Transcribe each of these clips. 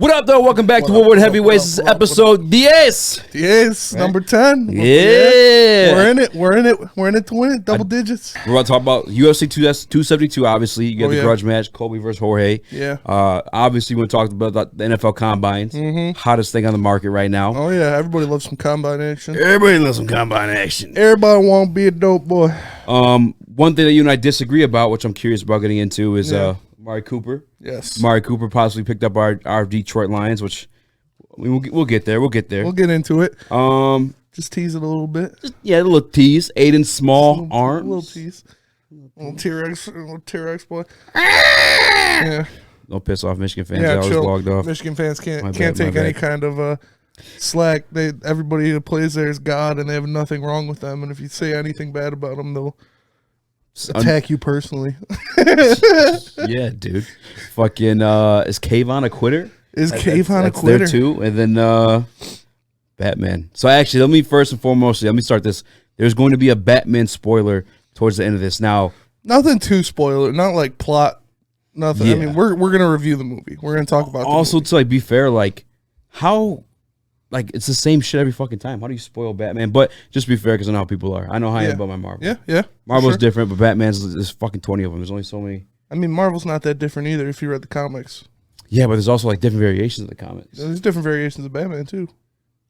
What up, though? Welcome back to Woodward Heavyweights. This is episode 10. 10, number 10. Yeah. We're in it. We're in it to win it. Double digits. We're about to talk about UFC 272, obviously. You got the grudge match, Kobe versus Jorge. Yeah. Obviously, we talked about the NFL Combines. Hottest thing on the market right now. Oh, yeah. Everybody loves some combine action. Everybody loves some Combine action. Everybody want to be a dope boy. One thing that you and I disagree about, which I'm curious about getting into, is Amari Cooper. Yes. Amari Cooper possibly picked up our Detroit Lions, which we'll get there. We'll get there. We'll get into it. Just tease it a little bit. A little tease. Aiden's small arms. A little tease. Little T-Rex boy. Yeah. Don't piss off Michigan fans. They always logged off. Michigan fans can't take any kind of slack. Everybody who plays there is God, and they have nothing wrong with them. And if you say anything bad about them, they'll attack you personally. Yeah, dude. Fucking is Kayvon a quitter? Kayvon a quitter? There too. And then Batman. So actually, let me start this. There's going to be a Batman spoiler towards the end of this. Now, nothing too spoiler, not like plot. Nothing. Yeah. I mean, we're gonna review the movie. We're gonna talk about also to like be fair, like how. Like, it's the same shit every fucking time. How do you spoil Batman? But just be fair, because I know how people are. I know how I am about my Marvel. Yeah. Marvel's different, but there's fucking 20 of them. There's only so many. I mean, Marvel's not that different either if you read the comics. Yeah, but there's also, like, different variations of the comics. There's different variations of Batman, too.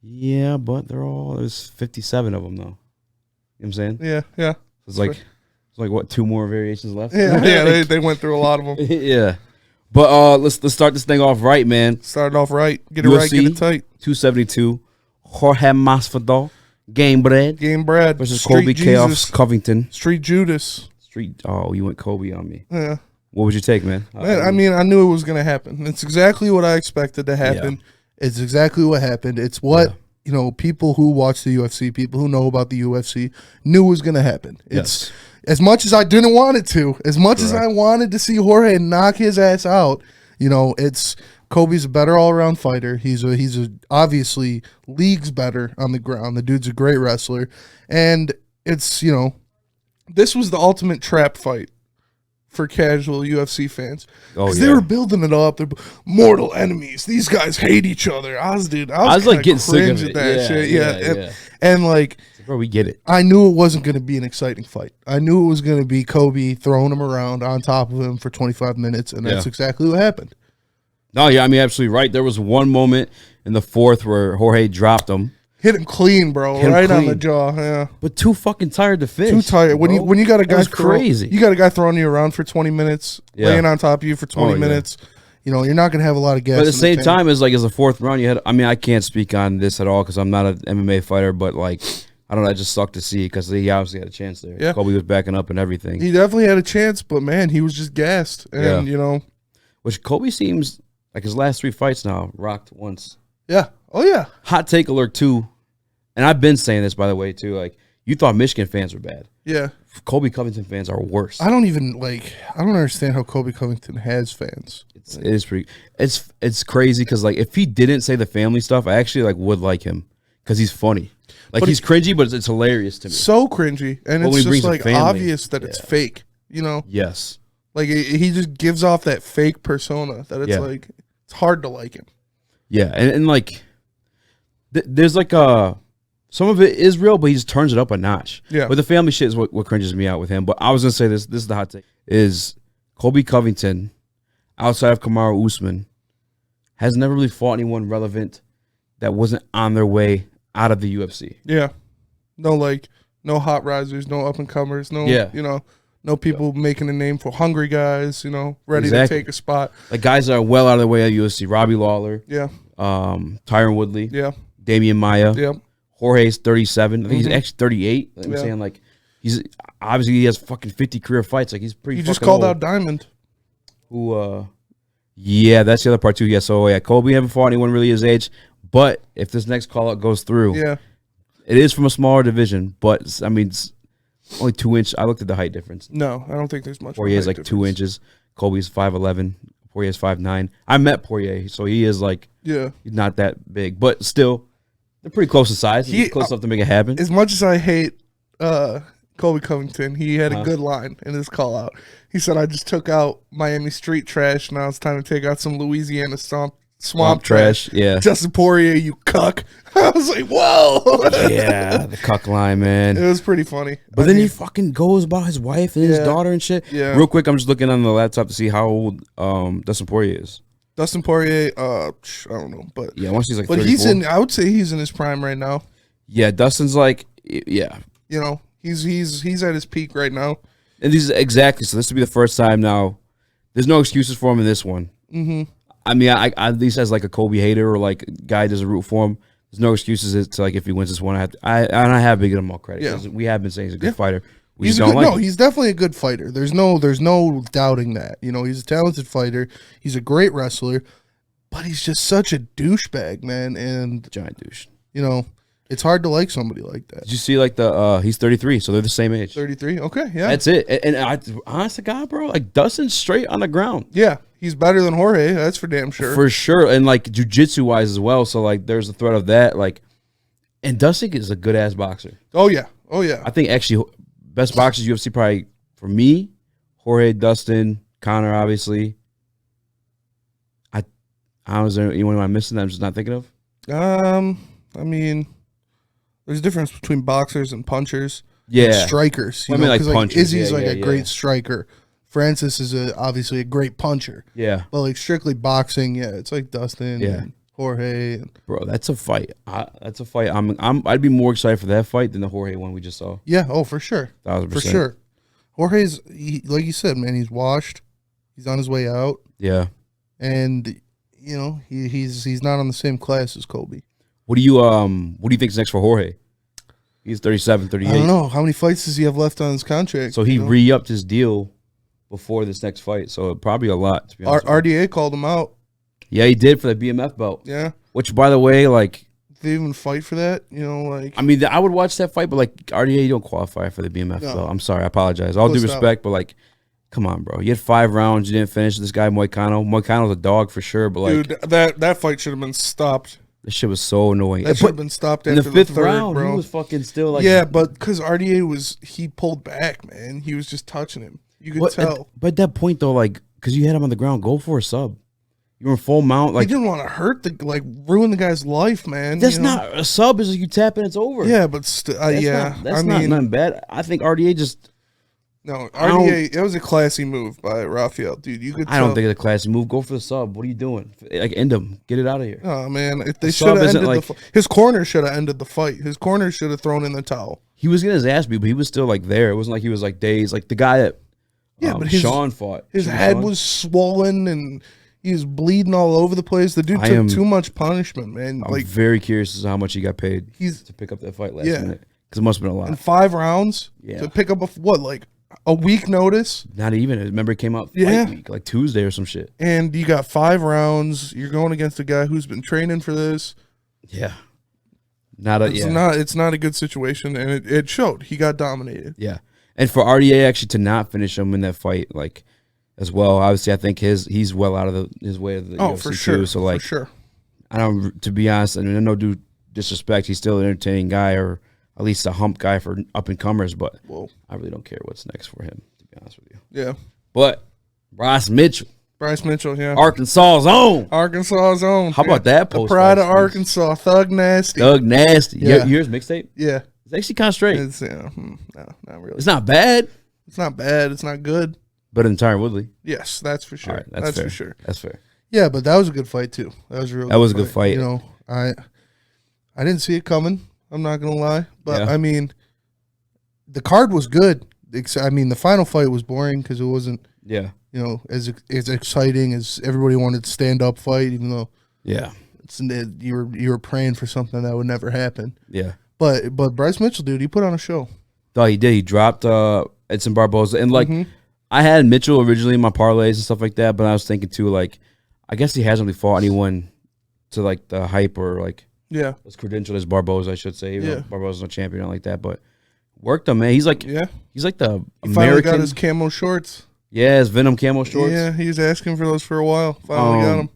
Yeah, but there's 57 of them, though. You know what I'm saying? Yeah. It's like, what, 2 more variations left? Yeah, they went through a lot of them. Yeah. But let's start this thing off right, man. Start it off right. Get it right, get it tight. 272, Jorge Masvidal, Game Bread versus Colby Chaos Covington. Street Judas. You went Kobe on me. Yeah. What would you take, man? I mean, I knew it was going to happen. It's exactly what I expected to happen. Yeah. It's exactly what happened. It's what, people who watch the UFC, people who know about the UFC, knew was going to happen. It's as much as I didn't want it to, as much as I wanted to see Jorge knock his ass out, it's Kobe's a better all-around fighter. He's obviously leagues better on the ground. The dude's a great wrestler. And it's, this was the ultimate trap fight for casual UFC fans. Because they were building it up. They're mortal enemies. These guys hate each other. I was like getting sick of it. That shit. Yeah. And like, bro, we get it. I knew it wasn't going to be an exciting fight. I knew it was going to be Kobe throwing him around on top of him for 25 minutes, and that's exactly what happened. No, yeah, I mean, absolutely right. There was one moment in the fourth where Jorge dropped him. Hit him clean, bro. Right on the jaw, yeah. But too fucking tired to finish. Too tired. When you got a guy crazy. You got a guy throwing you around for 20 minutes, laying on top of you for 20 minutes. You're not going to have a lot of gas. But at the same time, as the fourth round, I can't speak on this at all because I'm not an MMA fighter, but like, I don't know, it just sucked to see because he obviously had a chance there. Yeah. Kobe was backing up and everything. He definitely had a chance, but man, he was just gassed. And, Which Kobe seems like his last 3 fights now rocked once. Yeah. Oh, yeah. Hot take alert, too. And I've been saying this, by the way, too. Like, you thought Michigan fans were bad. Yeah. Kobe Covington fans are worse. I don't understand how Kobe Covington has fans. It's crazy because, like, if he didn't say the family stuff, I actually, would like him because he's funny. Like, he's cringy, but it's hilarious to me. So cringy. And it's just, obvious that it's fake, Yes. Like, he just gives off that fake persona that it's it's hard to like him. Yeah, and there's some of it is real, but he just turns it up a notch. Yeah. But the family shit is what cringes me out with him. But I was going to say this is the hot take, is Kobe Covington, outside of Kamaru Usman, has never really fought anyone relevant that wasn't on their way out of the UFC. Yeah. No hot risers, no up-and-comers, no people making a name for hungry guys, ready to take a spot. Like guys that are well out of the way of UFC. Robbie Lawler. Yeah. Tyron Woodley. Yeah. Damian Maia. Yeah. Jorge's 37. I think he's actually 38. I'm saying, he's obviously he has fucking 50 career fights. Like, he's pretty fucking You just called old. out Diamond. Who, that's the other part, too. Yeah, so, Kobe haven't fought anyone really his age. But if this next call-out goes through, it is from a smaller division. But, it's only 2 inch. I looked at the height difference. No, I don't think there's much. Poirier's 2 inches. Kobe's 5'11". Poirier's 5'9". I met Poirier, so he is he's not that big, but still, they're pretty close in size. He's close enough to make it happen. As much as I hate Kobe Covington, he had a good line in his call out. He said, "I just took out Miami street trash. Now it's time to take out some Louisiana Swamp trash. Yeah. Justin Poirier, you cuck. I was like, whoa. Yeah, the cuck line, man. It was pretty funny. But then he fucking goes about his wife and his daughter and shit. Yeah. Real quick, I'm just looking on the laptop to see how old Dustin Poirier is. Dustin Poirier, I don't know, but yeah, once he's like, but 34. he's in. I would say he's in his prime right now. Yeah, Dustin's like, yeah, you know, he's at his peak right now. And these exactly. So this will be the first time now. There's no excuses for him in this one. Mm-hmm. I mean, I at least as like a Kobe hater or like a guy doesn't root for him. There's no excuses to like if he wins this one. I have to give him all credit because we have been saying he's a good fighter. He's definitely a good fighter. There's no doubting that. You know, he's a talented fighter. He's a great wrestler, but he's just such a douchebag, man. And giant douche. You know, it's hard to like somebody like that. Did you see like he's 33, so they're the same age. 33, okay, yeah. That's it. And I, honest to God, bro, like Dustin's straight on the ground. Yeah, he's better than Jorge. That's for damn sure. For sure, and like jiu-jitsu wise as well. So like, there's a threat of that. Like, and Dustin is a good ass boxer. Oh yeah. I think actually best boxers UFC probably for me, Jorge, Dustin, Conor, obviously. Is there anyone I'm missing that I'm just not thinking of? I mean, there's a difference between boxers and punchers. Yeah, and strikers. You I know, mean, like punchers. Izzy's a great striker. Francis is obviously a great puncher. Yeah, but like strictly boxing, it's like Dustin and Jorge. Bro, that's a fight. That's a fight. I'd be more excited for that fight than the Jorge one we just saw. Yeah. Oh, for sure. 1,000%. For sure. Jorge's like you said, man. He's washed. He's on his way out. Yeah. And you know he's not on the same class as Kobe. What do you think is next for Jorge? He's 37, 38. I don't know. How many fights does he have left on his contract? So he re-upped his deal before this next fight. So probably a lot, to be honest. RDA called him out. Yeah, he did for the BMF belt. Yeah. Which, by the way, like... Did they even fight for that? You know, like... I mean, I would watch that fight, but like, RDA, you don't qualify for the BMF belt. I'm sorry. I apologize. All due respect, but like... Come on, bro. You had 5 rounds. You didn't finish this guy, Moicano. Moicano's a dog for sure, but like... Dude, that fight should have been stopped. This shit was so annoying. That should have been stopped after in the 5th third round, bro. He was fucking still like... Yeah, but because RDA he pulled back, man. He was just touching him. You could tell. But at that point, though, like, because you had him on the ground, go for a sub. You were in full mount. Like, he didn't want to ruin the guy's life, man. That's not... A sub is like you tap and it's over. Yeah, but that's not nothing bad. I think RDA just... No, RDA, it was a classy move by Rafael, dude. You could tell. I don't think it's a classy move. Go for the sub. What are you doing? Like, end him. Get it out of here. Oh, man. If they should have ended the fight. His corner should have ended the fight. His corner should have thrown in the towel. He was getting his ass beat, but he was still, like, there. It wasn't like he was, like, dazed. Like, the guy that but Sean fought. His head was swollen, and he was bleeding all over the place. The dude took too much punishment, man. I'm very curious as to how much he got paid to pick up that fight last minute. Because it must have been a lot. In 5 rounds? To pick up a week notice? Not even. Remember, it came out fight week, like Tuesday or some shit. And you got 5 rounds. You're going against a guy who's been training for this. Yeah. It's not a good situation, and it showed. He got dominated. Yeah. And for RDA actually to not finish him in that fight, like, as well, obviously I think he's well out of his way of the UFC for sure. too. So like, for sure. I don't, to be honest, I mean, no due disrespect, he's still an entertaining guy, or at least a hump guy for up and comers, but I really don't care what's next for him, to be honest with you. Yeah. But Bryce Mitchell, yeah. Arkansas's own. How about that post? The pride of Arkansas, Thug Nasty. Yeah. Yours mixtape? Yeah. It's actually kind of straight. No, not really. It's not bad. It's not bad. It's not good. Better than Tyron Woodley. Yes, that's for sure. All right, that's fair. for sure. That's fair. Yeah, but that was a good fight too. That was a good fight. You know, I didn't see it coming. I'm not gonna lie, but I mean, the card was good. I mean, the final fight was boring because it wasn't. Yeah. You know, as exciting as everybody wanted to stand up fight, even though. Yeah. You were praying for something that would never happen. Yeah. But Bryce Mitchell, dude, he put on a show. Oh, he did. He dropped Edson Barboza, and like I had Mitchell originally in my parlays and stuff like that, but I was thinking too, like, I guess he hasn't really fought anyone to like the hype or like as credentialed as Barboza, I should say. Even though Barboza's no champion like that, but worked him, man. He's like the American. Finally got his camo shorts. Yeah, his Venom camo shorts. Yeah, he was asking for those for a while. Finally got them.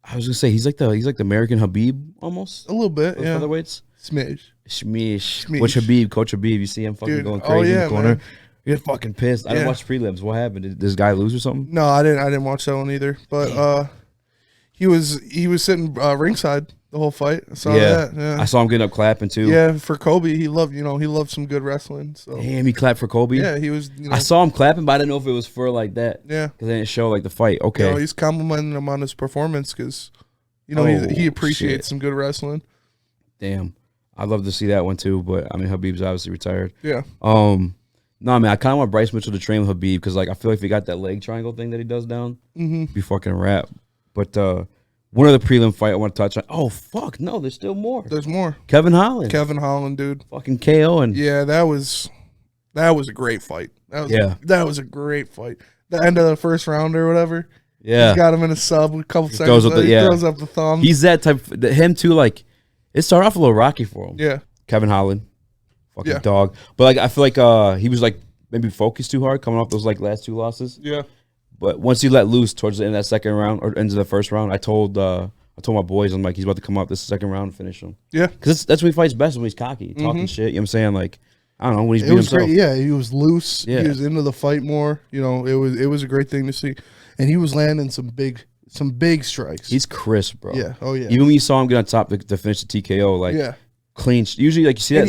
I was gonna say he's like the American Habib almost a little bit. Yeah, featherweights. Smish. Which Habib, Coach Habib? You see him fucking going crazy in the corner. Man. You're fucking pissed. I didn't watch prelims. What happened? Did this guy lose or something? No, I didn't watch that one either. But He was sitting ringside the whole fight. I saw that. Yeah. I saw him getting up clapping too. Yeah, for Kobe, he loved some good wrestling. So. Damn, he clapped for Kobe. Yeah, he was. I saw him clapping, but I didn't know if it was for like that. Yeah, because they didn't show like the fight. Okay, he's complimenting him on his performance because, he appreciates some good wrestling. Damn, I'd love to see that one too. But I mean, Habib's obviously retired. Yeah. No, man, I kind of want Bryce Mitchell to train with Habib because, like, I feel like if he got that leg triangle thing that he does down, be fucking rap. But one other prelim fight I want to touch on. Oh, fuck, no, there's still more. There's more. Kayvon Holland. Kayvon Holland, dude. Fucking KO. And yeah, that was a great fight. That was a great fight. The end of the first round or whatever. Yeah. He's got him in a sub with a couple seconds. He throws up the thumb. He's that type. Him, too, like, it started off a little rocky for him. Yeah. Kayvon Holland. Fucking dog. But like I feel like he was like maybe focused too hard coming off those like last 2 losses. Yeah. But once he let loose towards the end of that second round or end of the first round, I told my boys, I'm like, he's about to come out this second round and finish him. Yeah. Because that's when he fights best, when he's cocky, talking shit. You know what I'm saying? Like, I don't know, when he's being himself. Great. Yeah, he was loose. Yeah. He was into the fight more. It was a great thing to see. And he was landing some big strikes. He's crisp, bro. Yeah. Oh yeah. Even when you saw him get on top to finish the TKO, like clean. Usually, like you see that.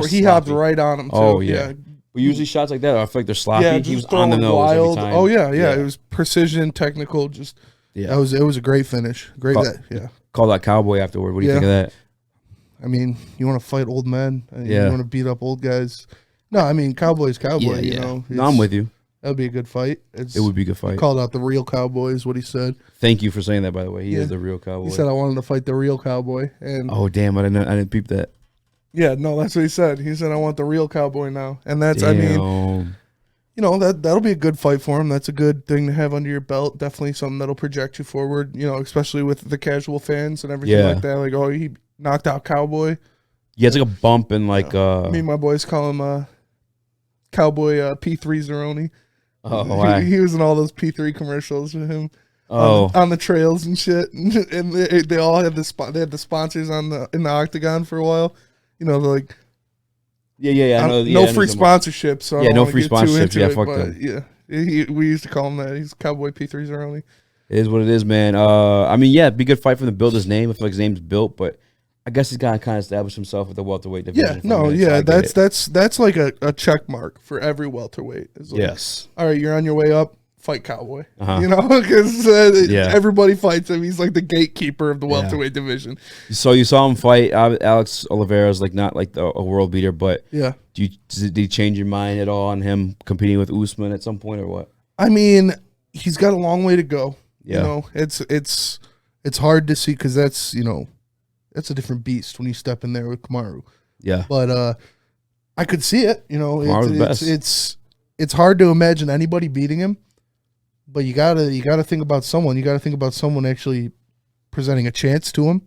He hopped right on him. Too. Oh yeah. But usually shots like that, I feel like they're sloppy. Yeah, he was on the nose every time. Oh yeah. It was precision, technical. It was a great finish. Call that cowboy afterward. What do you think of that? I mean, you want to fight old men? You want to beat up old guys? No, I mean, cowboy's cowboy. No, I'm with you. That would be a good fight. It would be a good fight. He called out the real cowboy is what he said. Thank you for saying that, by the way. He is the real cowboy. He said, I wanted to fight the real cowboy. And oh, damn. I didn't peep that. Yeah, no, that's what he said. He said, I want the real cowboy now. And that's, I mean, that'll be a good fight for him. That's a good thing to have under your belt. Definitely something that'll project you forward, especially with the casual fans and everything like that. Like, oh, he knocked out Cowboy. Yeah, it's like a bump and like... Me and my boys call him Cowboy P3 Zeroni. Oh, why? He was in all those P3 commercials with him on the trails and shit. And they all had they had the sponsors in the octagon for a while. They're like... Yeah. No free sponsorship, so no free sponsorship. Yeah, fuck that. Yeah, we used to call him that. He's Cowboy P3 Zeroni. It is what it is, man. I mean, yeah, it'd be a good fight for him to build his name. I feel like his name's built, but I guess he's got to kind of establish himself with the welterweight division. That's like a check mark for every welterweight. Like, yes. All right, you're on your way up. Fight Cowboy, because everybody fights him. He's like the gatekeeper of the welterweight division. So you saw him fight Alex Oliveira's like not like a world beater, but did he change your mind at all on him competing with Usman at some point or what? I mean, he's got a long way to go. Yeah, it's hard to see because that's a different beast when you step in there with Kamaru. Yeah, but I could see it. Kamaru's it's hard to imagine anybody beating him. But you gotta think about someone. You gotta think about someone actually presenting a chance to him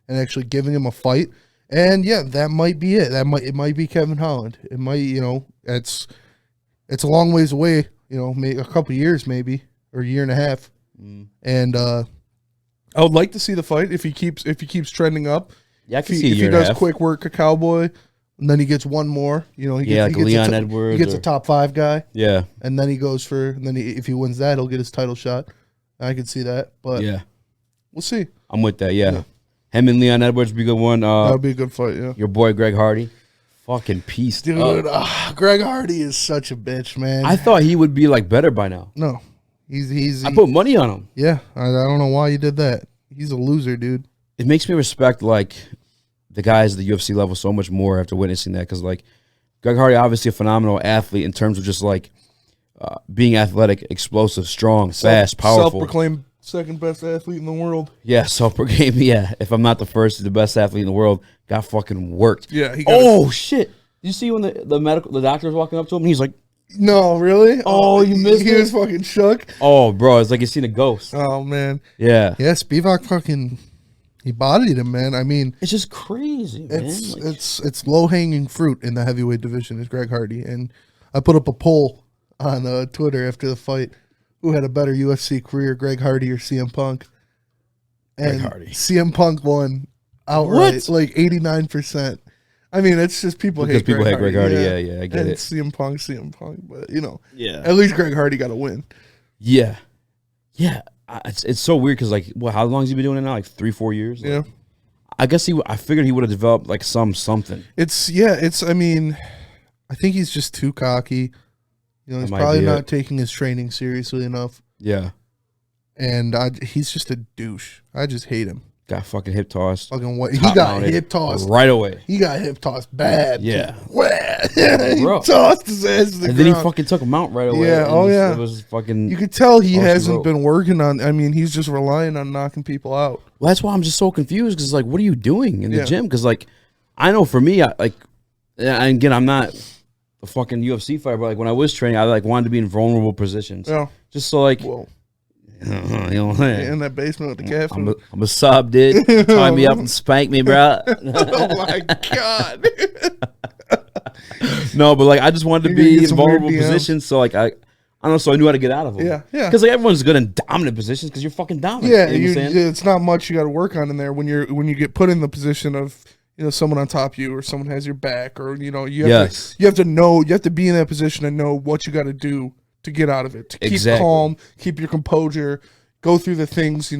and actually giving him a fight. And yeah, that might be it. It might be Kayvon Holland. It might, it's a long ways away. Maybe a couple years, maybe, or a year and a half. And I would like to see the fight if he keeps trending up. Yeah, if he does quick work a Cowboy. And then he gets one more, he gets Leon Edwards. He gets a top 5 guy. Yeah. And then he goes if he wins that, he'll get his title shot. I could see that. But we'll see. I'm with that, yeah. Him and Leon Edwards would be a good one. That would be a good fight, yeah. Your boy Greg Hardy. Fucking piece. Dude, Greg Hardy is such a bitch, man. I thought he would be like better by now. No. I put money on him. Yeah. I don't know why you did that. He's a loser, dude. It makes me respect like the guys at the UFC level so much more after witnessing that, because like Greg Hardy, obviously a phenomenal athlete in terms of just like being athletic, explosive, strong, fast, powerful. Self-proclaimed second best athlete in the world. Yeah, self-proclaimed. Yeah, if I'm not the first, the best athlete in the world. Got fucking worked. Yeah. Shit! Did you see when the doctor was walking up to him? And he's like, "No, really? Oh, you missed it." He was fucking shook. Oh, bro, it's like you seen a ghost. Oh man. Yeah. Yeah, Spivak fucking. He bodied him, man. I mean, it's just crazy, man. It's low hanging fruit in the heavyweight division is Greg Hardy, and I put up a poll on Twitter after the fight: who had a better UFC career, Greg Hardy or CM Punk? And Greg Hardy. CM Punk won outright, like 89%. I mean, it's just people hate Greg Hardy. Yeah, I get and it. CM Punk, but at least Greg Hardy got a win. Yeah. it's so weird because like, how long has he been doing it now? Like 3-4 years. Yeah. Like, I guess I figured he would have developed like something. I mean, I think he's just too cocky. You know, he's probably not taking his training seriously enough. Yeah. And he's just a douche. I just hate him. Got fucking hip tossed. Fucking what? He got hip tossed right away. He got hip tossed bad. Yeah. He tossed his ass to the ground. Then he fucking took him out right away. Yeah. Oh yeah. It was fucking. You could tell he hasn't been working on. I mean, he's just relying on knocking people out. Well, that's why I'm just so confused because like, what are you doing in the gym? Because like, I know for me, and again, I'm not a fucking UFC fighter, but like when I was training, I like wanted to be in vulnerable positions. Yeah. Just so like. Whoa. You know what I'm in that basement with the cat food. I'm a sub, dude. Tie me up and spank me, bro. Oh my god. No, but like I just wanted to be in vulnerable positions, so like I don't know, so I knew how to get out of them. Yeah, yeah. Because like everyone's good in dominant positions because you're fucking dominant. Yeah, you know it's not much you got to work on in there when you get put in the position of someone on top of you or someone has your back or you have to know you have to be in that position and know what you got to do to get out of it, to keep calm, keep your composure, go through the things,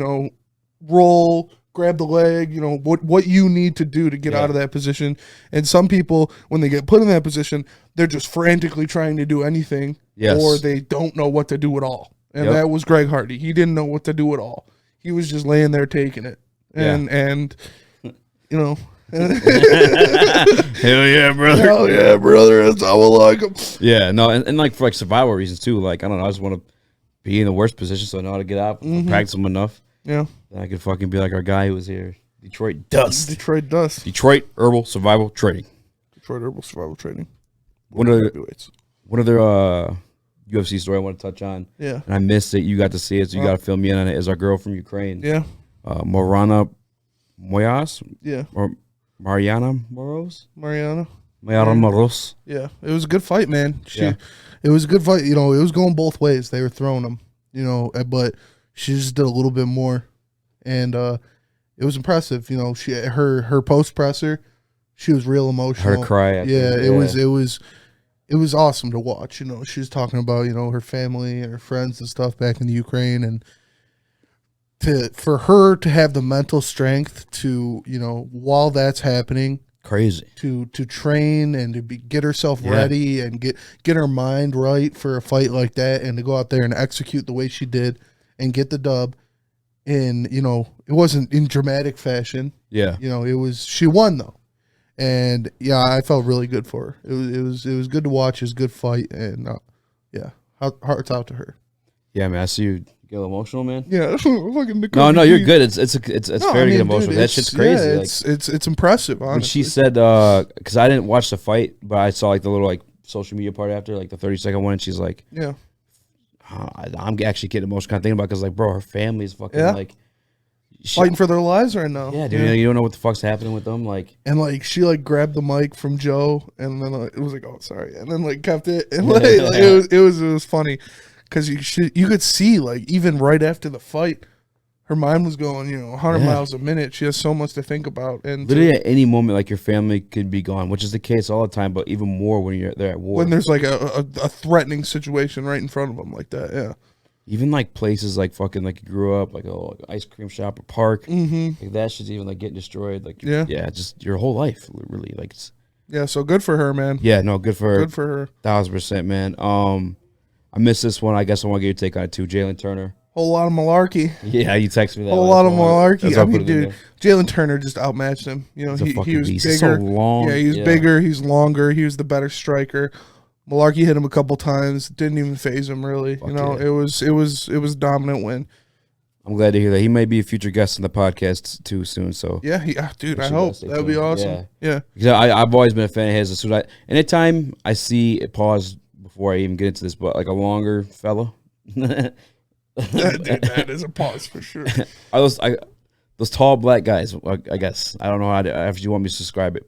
roll, grab the leg, what you need to do to get out of that position. And some people, when they get put in that position, they're just frantically trying to do anything, or they don't know what to do at all. And that was Greg Hardy. He didn't know what to do at all. He was just laying there taking it. And Hell yeah, brother. Hell yeah, brother. That's how I like him. Yeah, no, and like for like survival reasons too. Like I don't know, I just want to be in the worst position so I know how to get out. Practice them enough. Yeah, then I could fucking be like our guy who was here, Detroit Dust. Detroit Herbal Survival Training. One other UFC story I want to touch on. Yeah, and I missed it. You got to see it, so you got to fill me in on it. Is our girl from Ukraine? Yeah, Morana Moyas. Yeah, or Mariana Moros. Mariana Moros. Yeah, it was a good fight, man. It was a good fight. It was going both ways. They were throwing them, but she just did a little bit more, and it was impressive. Her post presser, she was real emotional. Her cry. It was awesome to watch. She was talking about her family and her friends and stuff back in the Ukraine, and for her to have the mental strength to while that's happening, crazy, to train and to get herself ready and get her mind right for a fight like that, and to go out there and execute the way she did and get the dub. And it wasn't in dramatic fashion. Yeah, it was, she won though, and I felt really good for her. It was good to watch. It was a good fight, and hearts out to her. Yeah, man, I see you get a little emotional, man. Yeah, no, you're good. It's fair to get emotional. Dude, that shit's crazy. Yeah, it's impressive. Honestly. When she said, because I didn't watch the fight, but I saw like the little like social media part after, like the 30-second one, and she's like, yeah, I'm actually getting emotional, kind of thinking about, because like, bro, her family is fucking like fighting for their lives right now. Yeah, dude, you don't know what the fuck's happening with them, like. And like she like grabbed the mic from Joe, and then it was like, oh, sorry, and then like kept it, and like it was funny. Because you could see, like, even right after the fight, her mind was going, 100 miles a minute. She has so much to think about. And literally at any moment, like, your family could be gone, which is the case all the time, but even more when they're at war. When there's, like, a threatening situation right in front of them like that, yeah. Even, like, places like fucking, like, you grew up, like, an ice cream shop or park. Mm-hmm. Like, that shit's even, like, getting destroyed. Like, yeah, just your whole life, really. Like, it's... Yeah, so good for her, man. Yeah, no, good for her. Good for her. 1,000%, man. I missed this one. I guess I want to get your take on it too. Jalen Turner. Whole lot of malarkey. Yeah, you texted me that. Whole lot of malarkey. I mean, dude, Jalen Turner just outmatched him. He was beast. bigger. So long. Yeah, he was bigger. He's longer. He was the better striker. Malarkey hit him a couple times. Didn't even phase him really. It was dominant win. I'm glad to hear that. He may be a future guest on the podcast too soon. So yeah, dude. I hope that would be awesome. Yeah. I've always been a fan of his. As soon as anytime I see it pause before I even get into this, but like a longer fella. That is a pause for sure. Those tall black guys, I guess. I don't know how to, if you want me to describe it.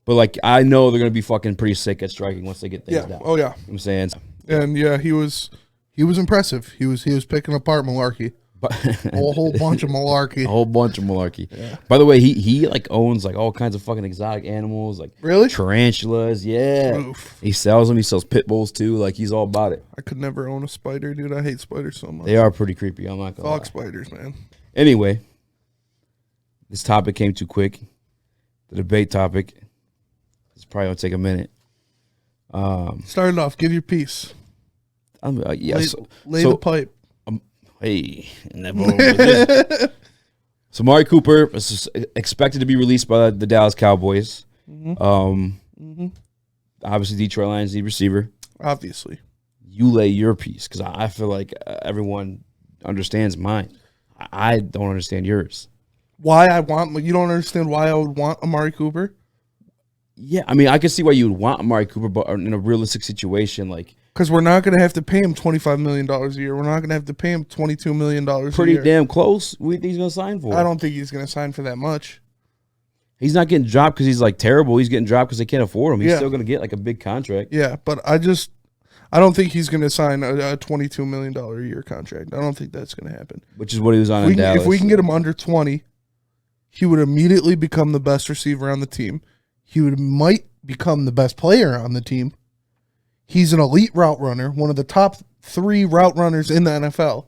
But like, I know they're going to be fucking pretty sick at striking once they get things down. Oh, yeah. I'm saying. And yeah, he was impressive. He was picking apart Malarkey. But a whole bunch of malarkey. A whole bunch of malarkey. Yeah. By the way, he like owns like all kinds of fucking exotic animals, like really tarantulas. Yeah, oof. He sells them. He sells pit bulls too. Like he's all about it. I could never own a spider, dude. I hate spiders so much. They are pretty creepy. I'm not gonna lie. Spiders, man. Anyway, this topic came too quick. The debate topic. It's probably gonna take a minute. Start it off. Give your piece. Yeah. Lay the pipe. Hey, never over this. So Amari Cooper is expected to be released by the Dallas Cowboys. Obviously, Detroit Lions need receiver. Obviously, you lay your piece because I feel like everyone understands mine. I don't understand yours. Why you don't understand why I would want Amari Cooper? Yeah, I mean, I can see why you would want Amari Cooper, but in a realistic situation, like. Because we're not going to have to pay him $25 million a year. We're not going to have to pay him $22 million a year. Pretty damn close. What do you think he's going to sign for? I don't think he's going to sign for that much. He's not getting dropped because he's like terrible. He's getting dropped because they can't afford him. He's still going to get like a big contract. Yeah, but I don't think he's going to sign a $22 million a year contract. I don't think that's going to happen. Which is what he was on in Dallas. If we can get him under 20, he would immediately become the best receiver on the team. He might become the best player on the team. He's an elite route runner, one of the top 3 route runners in the NFL.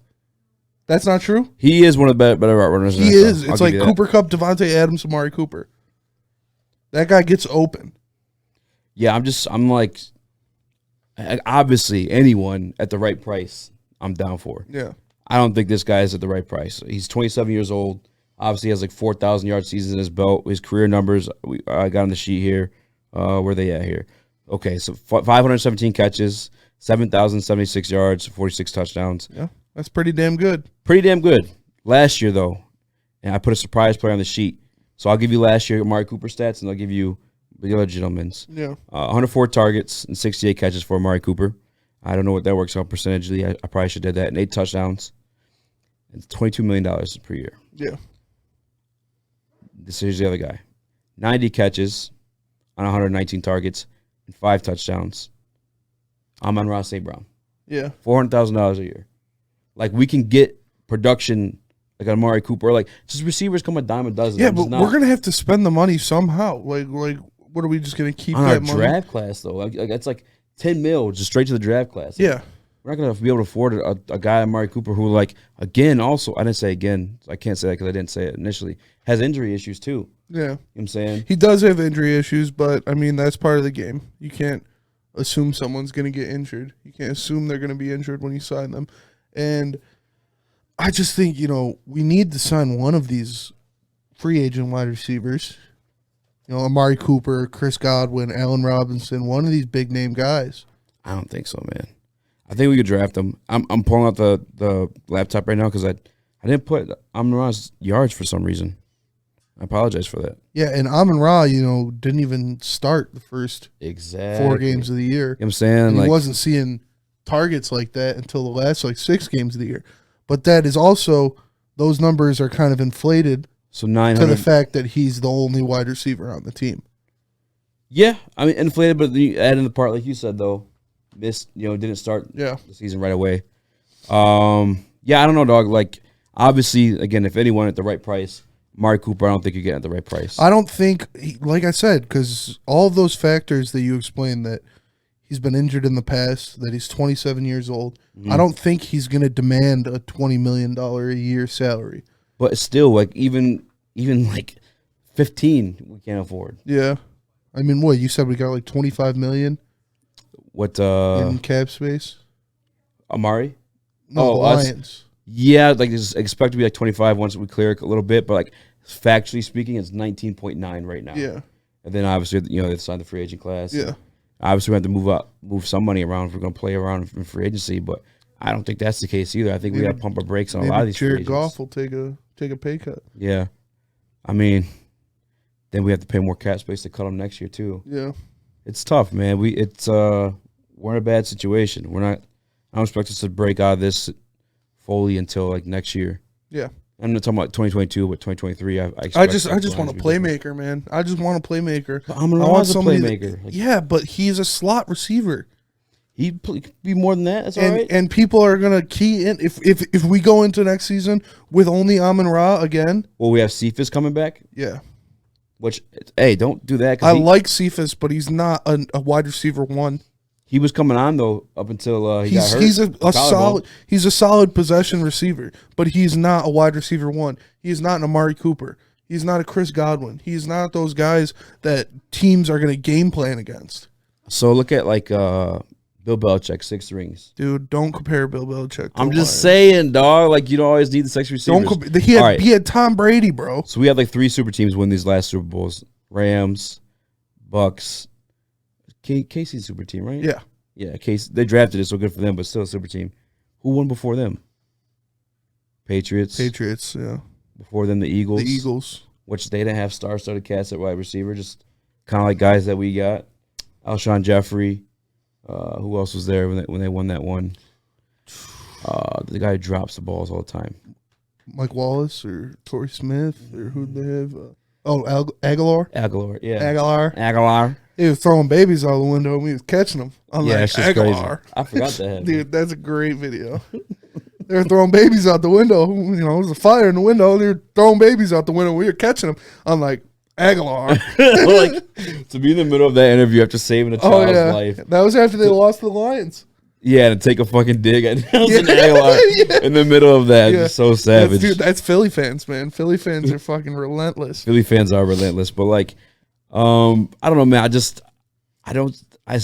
That's not true? He is one of the better route runners in the NFL. He is. It's like Cooper Kupp, Devontae Adams, Amari Cooper. That guy gets open. Yeah, I'm like, obviously, anyone at the right price, I'm down for. Yeah. I don't think this guy is at the right price. He's 27 years old. Obviously, has like 4,000-yard seasons in his belt. His career numbers, I got on the sheet here. Where are they at here? Okay, so 517 catches, 7,076 yards, 46 touchdowns. Yeah, that's pretty damn good. Pretty damn good. Last year, though, and I put a surprise player on the sheet. So I'll give you last year Amari Cooper stats, and I'll give you the other gentlemen's. Yeah. 104 targets and 68 catches for Amari Cooper. I don't know what that works out percentagely. I probably should have did that. And 8 touchdowns. And $22 million per year. Yeah. Here's the other guy. 90 catches on 119 targets. 5 touchdowns. Amon-Ra St. Brown. Yeah. $400,000 a year. Like, we can get production like Amari Cooper. Like, just receivers come a dime a dozen. Yeah, but we're going to have to spend the money somehow. Like, what are we just going to keep that money? On our draft class, though. Like, it's like 10 mil just straight to the draft class. Yeah. We're not going to be able to afford a guy, Amari Cooper, who, like, again, also, I didn't say again. I can't say that because I didn't say it initially. Has injury issues, too. Yeah. You know what I'm saying? He does have injury issues, but, I mean, that's part of the game. You can't assume someone's going to get injured. You can't assume they're going to be injured when you sign them. And I just think, we need to sign one of these free agent wide receivers. Amari Cooper, Chris Godwin, Allen Robinson, one of these big-name guys. I don't think so, man. I think we could draft him. I'm pulling out the laptop right now because I didn't put Amon-Ra's yards for some reason. I apologize for that. Yeah, and Amon-Ra, didn't even start the first 4 games of the year. You know what I'm saying? And he wasn't seeing targets like that until the last 6 games of the year. But that is also, those numbers are kind of inflated to the fact that he's the only wide receiver on the team. Yeah, I mean, inflated, but you add in the part, like you said, though, didn't start the season right away. Yeah, I don't know, dog. Like, obviously, again, if anyone at the right price, Amari Cooper, I don't think you're getting at the right price. I don't think, like I said, because all of those factors that you explained, that he's been injured in the past, that he's 27 years old, I don't think he's going to demand a $20 million a year salary. But still, like, even like 15 we can't afford. Yeah. I mean, what, you said we got like $25 million? What, in cap space? Amari? No, the Lions. Us? Yeah, like, it's expected to be like 25 once we clear it a little bit, but like, factually speaking, it's 19.9 right now. Yeah. And then obviously, they signed the free agent class. Yeah. Obviously, we have to move some money around if we're going to play around in free agency, but I don't think that's the case either. I think we got to pump our brakes on a lot of these free agents. Jared Goff will take a pay cut. Yeah. I mean, then we have to pay more cap space to cut them next year too. Yeah. It's tough, man. We're in a bad situation. I don't expect us to break out of this fully until like next year. Yeah. I'm not talking about 2022, but 2023. I just want a playmaker, man. I just want a playmaker. But I want a playmaker. Yeah, but he's a slot receiver. He'd be more than that. That's all right. And people are gonna key in if we go into next season with only Amon-Ra again. Well, we have Cephas coming back. Yeah. Which, hey, don't do that. I like Cephas, but he's not a wide receiver one. He was coming on though up until he got hurt. He's a solid possession receiver, but he's not a wide receiver one. He's not an Amari Cooper. He's not a Chris Godwin. He's not those guys that teams are going to game plan against. So look at like Bill Belichick, 6 rings. Dude, don't compare Bill Belichick to I'm just saying, dog. Like, you don't always need the 6 receivers. He had Tom Brady, bro. So we had like 3 super teams win these last Super Bowls. Rams, Bucks, Casey's super team, right? Yeah. Yeah, Casey. They drafted it, so good for them, but still a super team. Who won before them? Patriots, yeah. Before them, the Eagles. Which they didn't have star-studded cast at wide receiver, just kind of like guys that we got. Alshon Jeffrey. Who else was there when they won that one? The guy who drops the balls all the time. Mike Wallace or Torrey Smith or who'd they have? Aguilar? Aguilar, yeah. Aguilar. He was throwing babies out the window and we was catching them. I'm like, that's just Aguilar. Crazy. I forgot that. Dude, that's a great video. They were throwing babies out the window. You know, there was a fire in the window. They were throwing babies out the window. We were catching them. I'm like, Aguilar. Like, to be in the middle of that interview after saving a child's life. That was after they lost to the Lions. Yeah, to take a fucking dig at Nelson Aguilar in the middle of that. Yeah. So savage. That's Philly fans, man. Philly fans are fucking relentless. Philly fans are relentless. But, like, I don't know, man. I just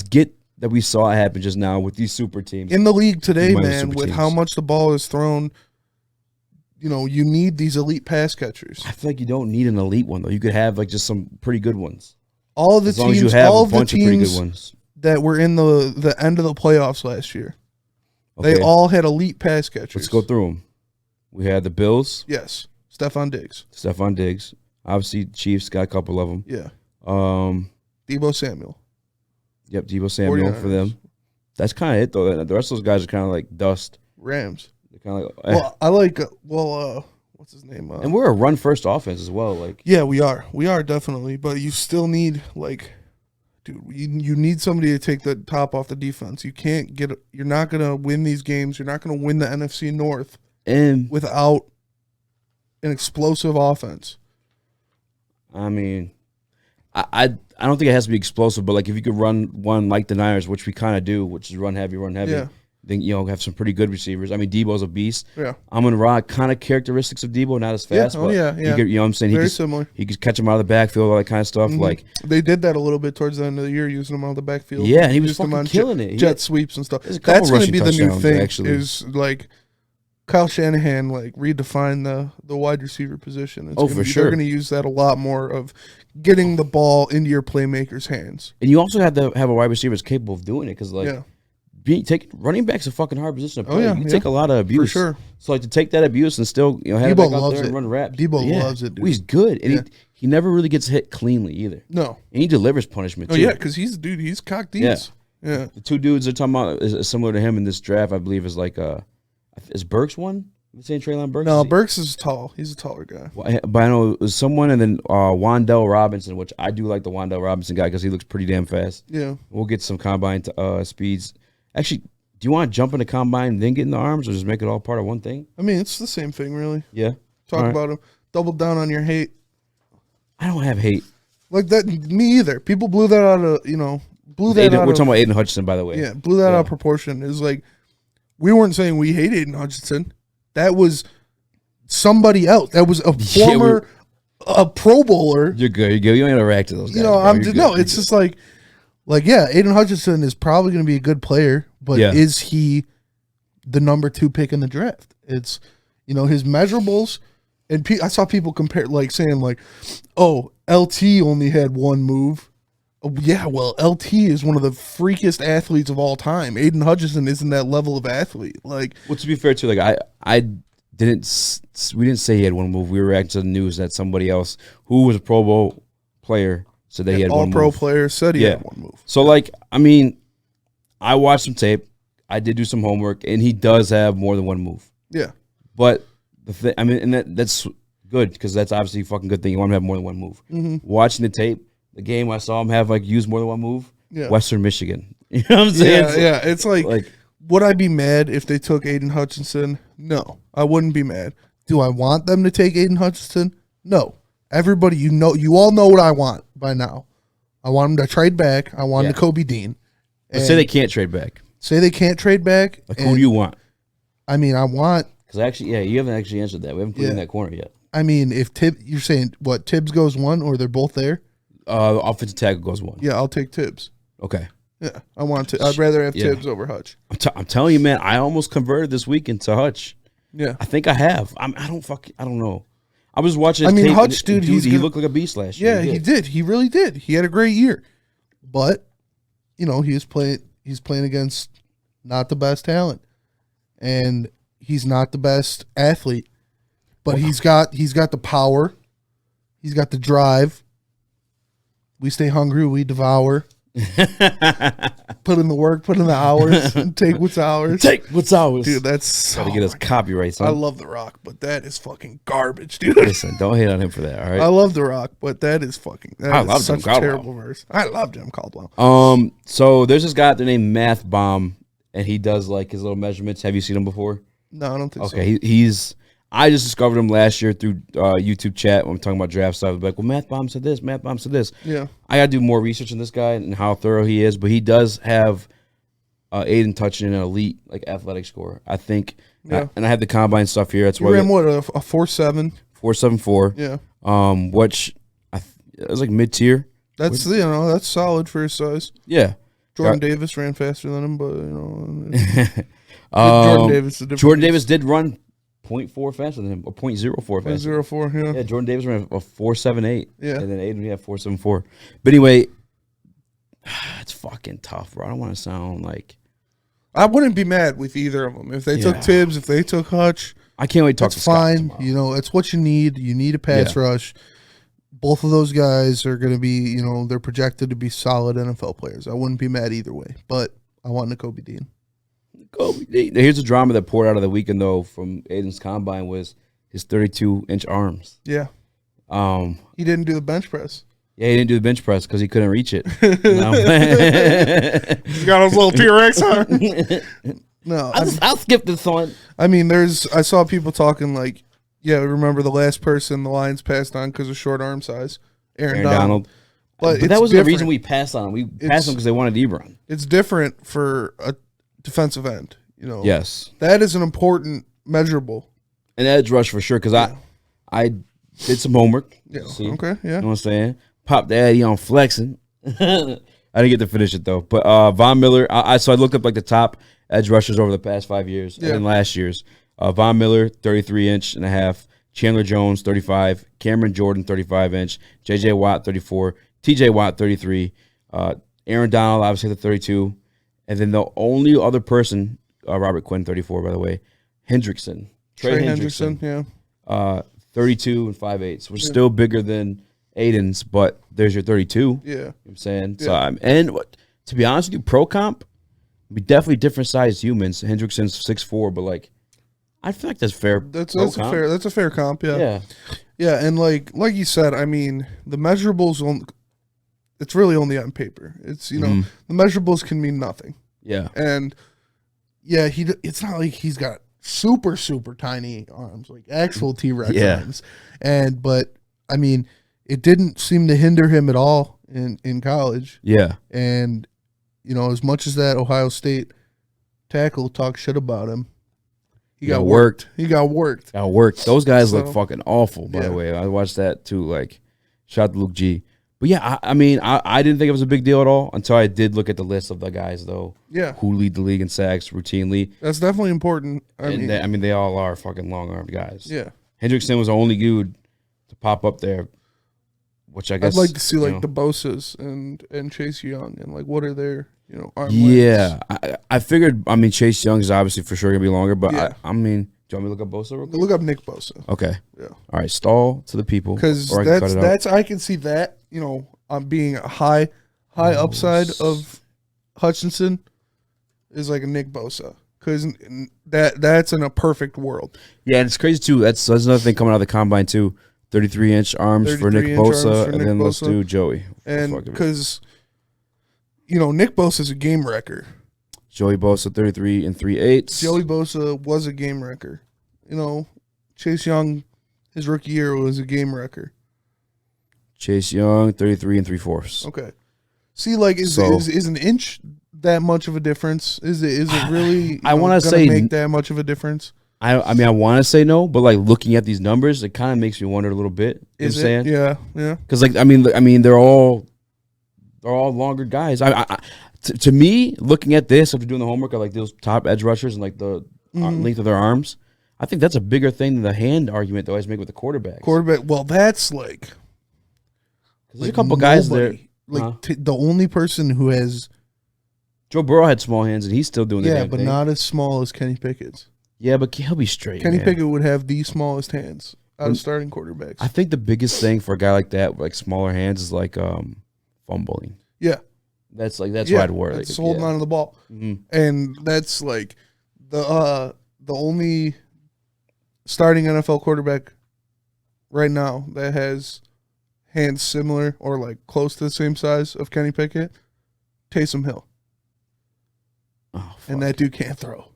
get that we saw it happen just now with these super teams. In the league today, man, with how much the ball is thrown, you know, you need these elite pass catchers. I feel like you don't need an elite one, though. You could have, like, just some pretty good ones. All of the teams that were in the end of the playoffs last year, they all had elite pass catchers. Let's go through them. We had the Bills. Yes. Stephon Diggs. Obviously, Chiefs got a couple of them. Yeah. Deebo Samuel. Yep, Deebo Samuel 49ers. For them. That's kind of it, though. The rest of those guys are kind of like dust. Rams. They're kind of like. Well, I like. What's his name? And we're a run-first offense as well. Like. Yeah, we are. We are definitely. But you still need, like, dude, you need somebody to take the top off the defense. You can't get. You're not gonna win these games. You're not gonna win the NFC North without an explosive offense. I mean, I don't think it has to be explosive, but like if you could run one like the Niners, which we kind of do, which is run heavy, yeah. Then have some pretty good receivers. I mean, Debo's a beast. Yeah, Amon-Ra, kind of characteristics of Debo, not as fast, but yeah. He could, you know what I'm saying? Very similar. He could catch him out of the backfield, all that kind of stuff. Mm-hmm. Like they did that a little bit towards the end of the year, using him out of the backfield. Yeah, and he was fucking killing it. Jet sweeps and stuff. That's going to be the new thing. Actually. Is like Kyle Shanahan redefine the wide receiver position. For sure. They're going to use that a lot more of getting the ball into your playmakers' hands. And you also have to have a wide receiver that's capable of doing it because running back's a fucking hard position to play. You take a lot of abuse. For sure. So like to take that abuse and still have it back out there and run reps. Debo loves it, dude. He's good. And he never really gets hit cleanly either. No. And he delivers punishment too. Oh yeah, because he's cocked these. Yeah. The 2 dudes they're talking about is similar to him in this draft, I believe, is like is Burks one? Are you saying Treylon Burks? No, Burks is tall. He's a taller guy. Well, but I know it was someone, and then Wan'Dale Robinson, which I do like the Wan'Dale Robinson guy because he looks pretty damn fast. Yeah. We'll get some combine speeds. Actually, do you want to jump in the combine and then get in the arms, or just make it all part of one thing? I mean, it's the same thing, really. Yeah. Talk about him. Double down on your hate. I don't have hate. Like that, me either. People blew that out of, We're talking about Aidan Hutchinson, by the way. Yeah, blew that out of proportion. It was like, we weren't saying we hate Aidan Hutchinson. That was somebody else. That was a former a Pro Bowler. You're good. You don't interact with those guys. It's just like, Aidan Hutchinson is probably going to be a good player, but is he the number 2 pick in the draft? It's, his measurables, and I saw people compare, saying LT only had 1 move. Yeah, well, LT is one of the freakiest athletes of all time. Aidan Hutchinson isn't that level of athlete. Well, to be fair too, we didn't say he had 1 move. We were reacting to the news that somebody else who was a Pro Bowl player said that he had 1 move. All-Pro player said he had 1 move. So, I watched some tape. I did do some homework, and he does have more than 1 move. Yeah. But that's good because that's obviously a fucking good thing. You want him to have more than 1 move. Mm-hmm. Watching the tape, the game I saw him have use more than 1 move. Yeah. Western Michigan. You know what I'm saying? Yeah. It's like, would I be mad if they took Aidan Hutchinson? No, I wouldn't be mad. Do I want them to take Aidan Hutchinson? No. Everybody, you all know what I want by now. I want them to trade back. I want them to Kobe Dean. But say they can't trade back. Say they can't trade back. Like, who do you want? I mean, I want... Because actually, you haven't actually answered that. We haven't put in that corner yet. I mean, if you're saying, what, Tibbs goes 1 or they're both there? Offensive tackle goes 1. Yeah, I'll take Tibbs. Okay. Yeah, I'd rather have Tibbs over Hutch. I'm telling you, man, I almost converted this weekend to Hutch. Yeah. I think I have. I don't know. I was watching. Hutch, dude, he looked like a beast last year. Yeah, he did. He really did. He had a great year, but he's playing against not the best talent, and he's not the best athlete, but he's got the power, he's got the drive. We stay hungry, we devour. Put in the work, put in the hours, and take what's ours. Take what's ours. Dude, that's... Gotta get us copyrights. Huh? I love The Rock, but that is fucking garbage, dude. Listen, don't hate on him for that, all right? I love The Rock, but that is fucking... I love such Jim Caldwell. a terrible verse. I love Jim Caldwell. So there's this guy out there named Math Bomb, and he does like his little measurements. Have you seen him before? No, I don't think so. Okay, I just discovered him last year through YouTube chat when I'm talking about draft stuff. I was like, well, Math Bomb said this, Math Bomb said this. Yeah. I got to do more research on this guy and how thorough he is, but he does have Aidan touching an elite like athletic score, I think. Yeah. And I have the combine stuff here. That's He why ran what, a 4.7? 4.74. Yeah. Which it was like mid-tier. That's that's solid for his size. Yeah. Jordan Davis ran faster than him, but Jordan Davis. Jordan Davis did run 0.4 faster than him, or 0.04 faster. 0.04, yeah. Yeah, Jordan Davis ran a 4.78. Yeah. And then Aidan, 4.74. But anyway, it's fucking tough, bro. I don't want to sound like... I wouldn't be mad with either of them. If they took Tibbs, if they took Hutch... I can't wait to talk to Scott fine. tomorrow. It's what you need. You need a pass rush. Both of those guys are going to be, they're projected to be solid NFL players. I wouldn't be mad either way, but I want Kobe Dean. Here's the drama that poured out of the weekend, though, from Aidan's combine was his 32-inch arms. Yeah. He didn't do the bench press. Yeah, he didn't do the bench press because he couldn't reach it. He's got his little T-Rex arm. No. I'll skip this one. I mean, I saw people talking like, remember the last person the Lions passed on because of short arm size? Aaron Donald. But that wasn't the reason we passed on him. We passed him because they wanted Ebron. It's different for a defensive end, Yes. That is an important measurable. An edge rush for sure, because I did some homework. Yeah. See? Okay, yeah. You know what I'm saying? Pop Daddy on flexing. I didn't get to finish it, though. But Von Miller, so I looked up like the top edge rushers over the past 5 years, and then last year's. Von Miller, 33-inch and a half. Chandler Jones, 35. Cameron Jordan, 35-inch. J.J. Watt, 34. T.J. Watt, 33. Aaron Donald, obviously, the 32. And then the only other person, Robert Quinn, 34, by the way, Hendrickson. Trey Hendrickson, yeah. 32 and 5/8, which is still bigger than Aidan's, but there's your 32. Yeah. You know what I'm saying? Yeah. So, to be honest with you, pro comp, be definitely different sized humans. Hendrickson's 6'4", but like, I feel like that's fair. That's a fair comp, yeah. Yeah, and like you said, I mean, the measurables it's really only on paper. It's the measurables can mean nothing. Yeah. And it's not like he's got super tiny arms, like actual T-Rex arms. But I mean, it didn't seem to hinder him at all in college. Yeah. And as much as that Ohio State tackle talked shit about him, he got worked. He got worked. Those guys look fucking awful, by the way. I watched that too. Like, shout out to Luke G. But yeah, I mean, I didn't think it was a big deal at all until I did look at the list of the guys, though. Yeah. Who lead the league in sacks routinely. That's definitely important. I mean, they all are fucking long-armed guys. Yeah. Hendrickson was the only dude to pop up there, which I guess... I'd like to see, the Bosa's and Chase Young and, what are their, arm lengths. I figured, Chase Young is obviously for sure going to be longer, but I mean... Do you want me to look up Bosa real quick? Look up Nick Bosa. Okay. Yeah. All right, stall to the people. Because I can see that, being a high upside of Hutchinson is like a Nick Bosa. Because that's in a perfect world. Yeah, and it's crazy too. That's another thing coming out of the combine too. 33-inch arms for Nick Bosa, and then let's do Joey. And because Nick Bosa is a game wrecker. Joey Bosa, 33 and 3/8. Joey Bosa was a game wrecker. Chase Young, his rookie year was a game wrecker. Chase Young, 33 and 3/4. Okay. See, is an inch that much of a difference? Is it really? I want to say make that much of a difference. I mean, I want to say no, but looking at these numbers, it kind of makes me wonder a little bit. Is it? Yeah. Because I mean, they're all longer guys. To me, looking at this after doing the homework of those top edge rushers and the length of their arms, I think that's a bigger thing than the hand argument they always make with the quarterbacks. Well, that's there's a couple guys there. The only person who has Joe Burrow had small hands and he's still doing the damn but thing. not as small as Kenny Pickett's. Yeah, but he'll be straight. Kenny Pickett would have the smallest hands out of starting quarterbacks. I think the biggest thing for a guy like that, with smaller hands, is fumbling. Yeah, that's why I'd worry. It's holding on to the ball, and that's the only starting NFL quarterback right now that has hands similar or close to the same size of Kenny Pickett, Taysom Hill. Oh, and that dude can't throw.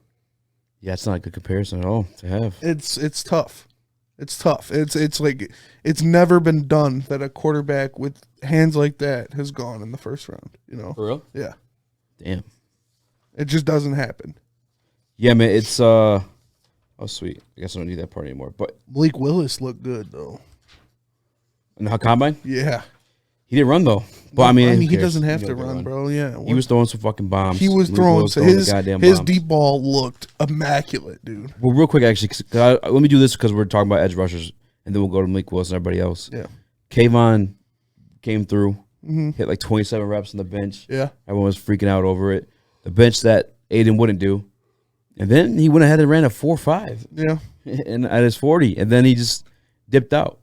Yeah, it's not a good comparison at all to have. It's tough. It's tough. It's never been done that a quarterback with hands like that has gone in the first round. For real? Yeah. Damn. It just doesn't happen. Yeah, man. It's oh sweet. I guess I don't need that part anymore. But Malik Willis looked good though. In the combine? Yeah. He didn't run though. But I mean he doesn't have to run, bro. Yeah. He was throwing some fucking bombs. He was throwing his deep ball looked immaculate, dude. Well, real quick, actually, let me do this because we're talking about edge rushers, and then we'll go to Malik Willis and everybody else. Yeah. Kayvon came through, hit 27 reps on the bench. Yeah. Everyone was freaking out over it. The bench that Aidan wouldn't do. And then he went ahead and ran a 4.5. Yeah. And at his 40. And then he just dipped out.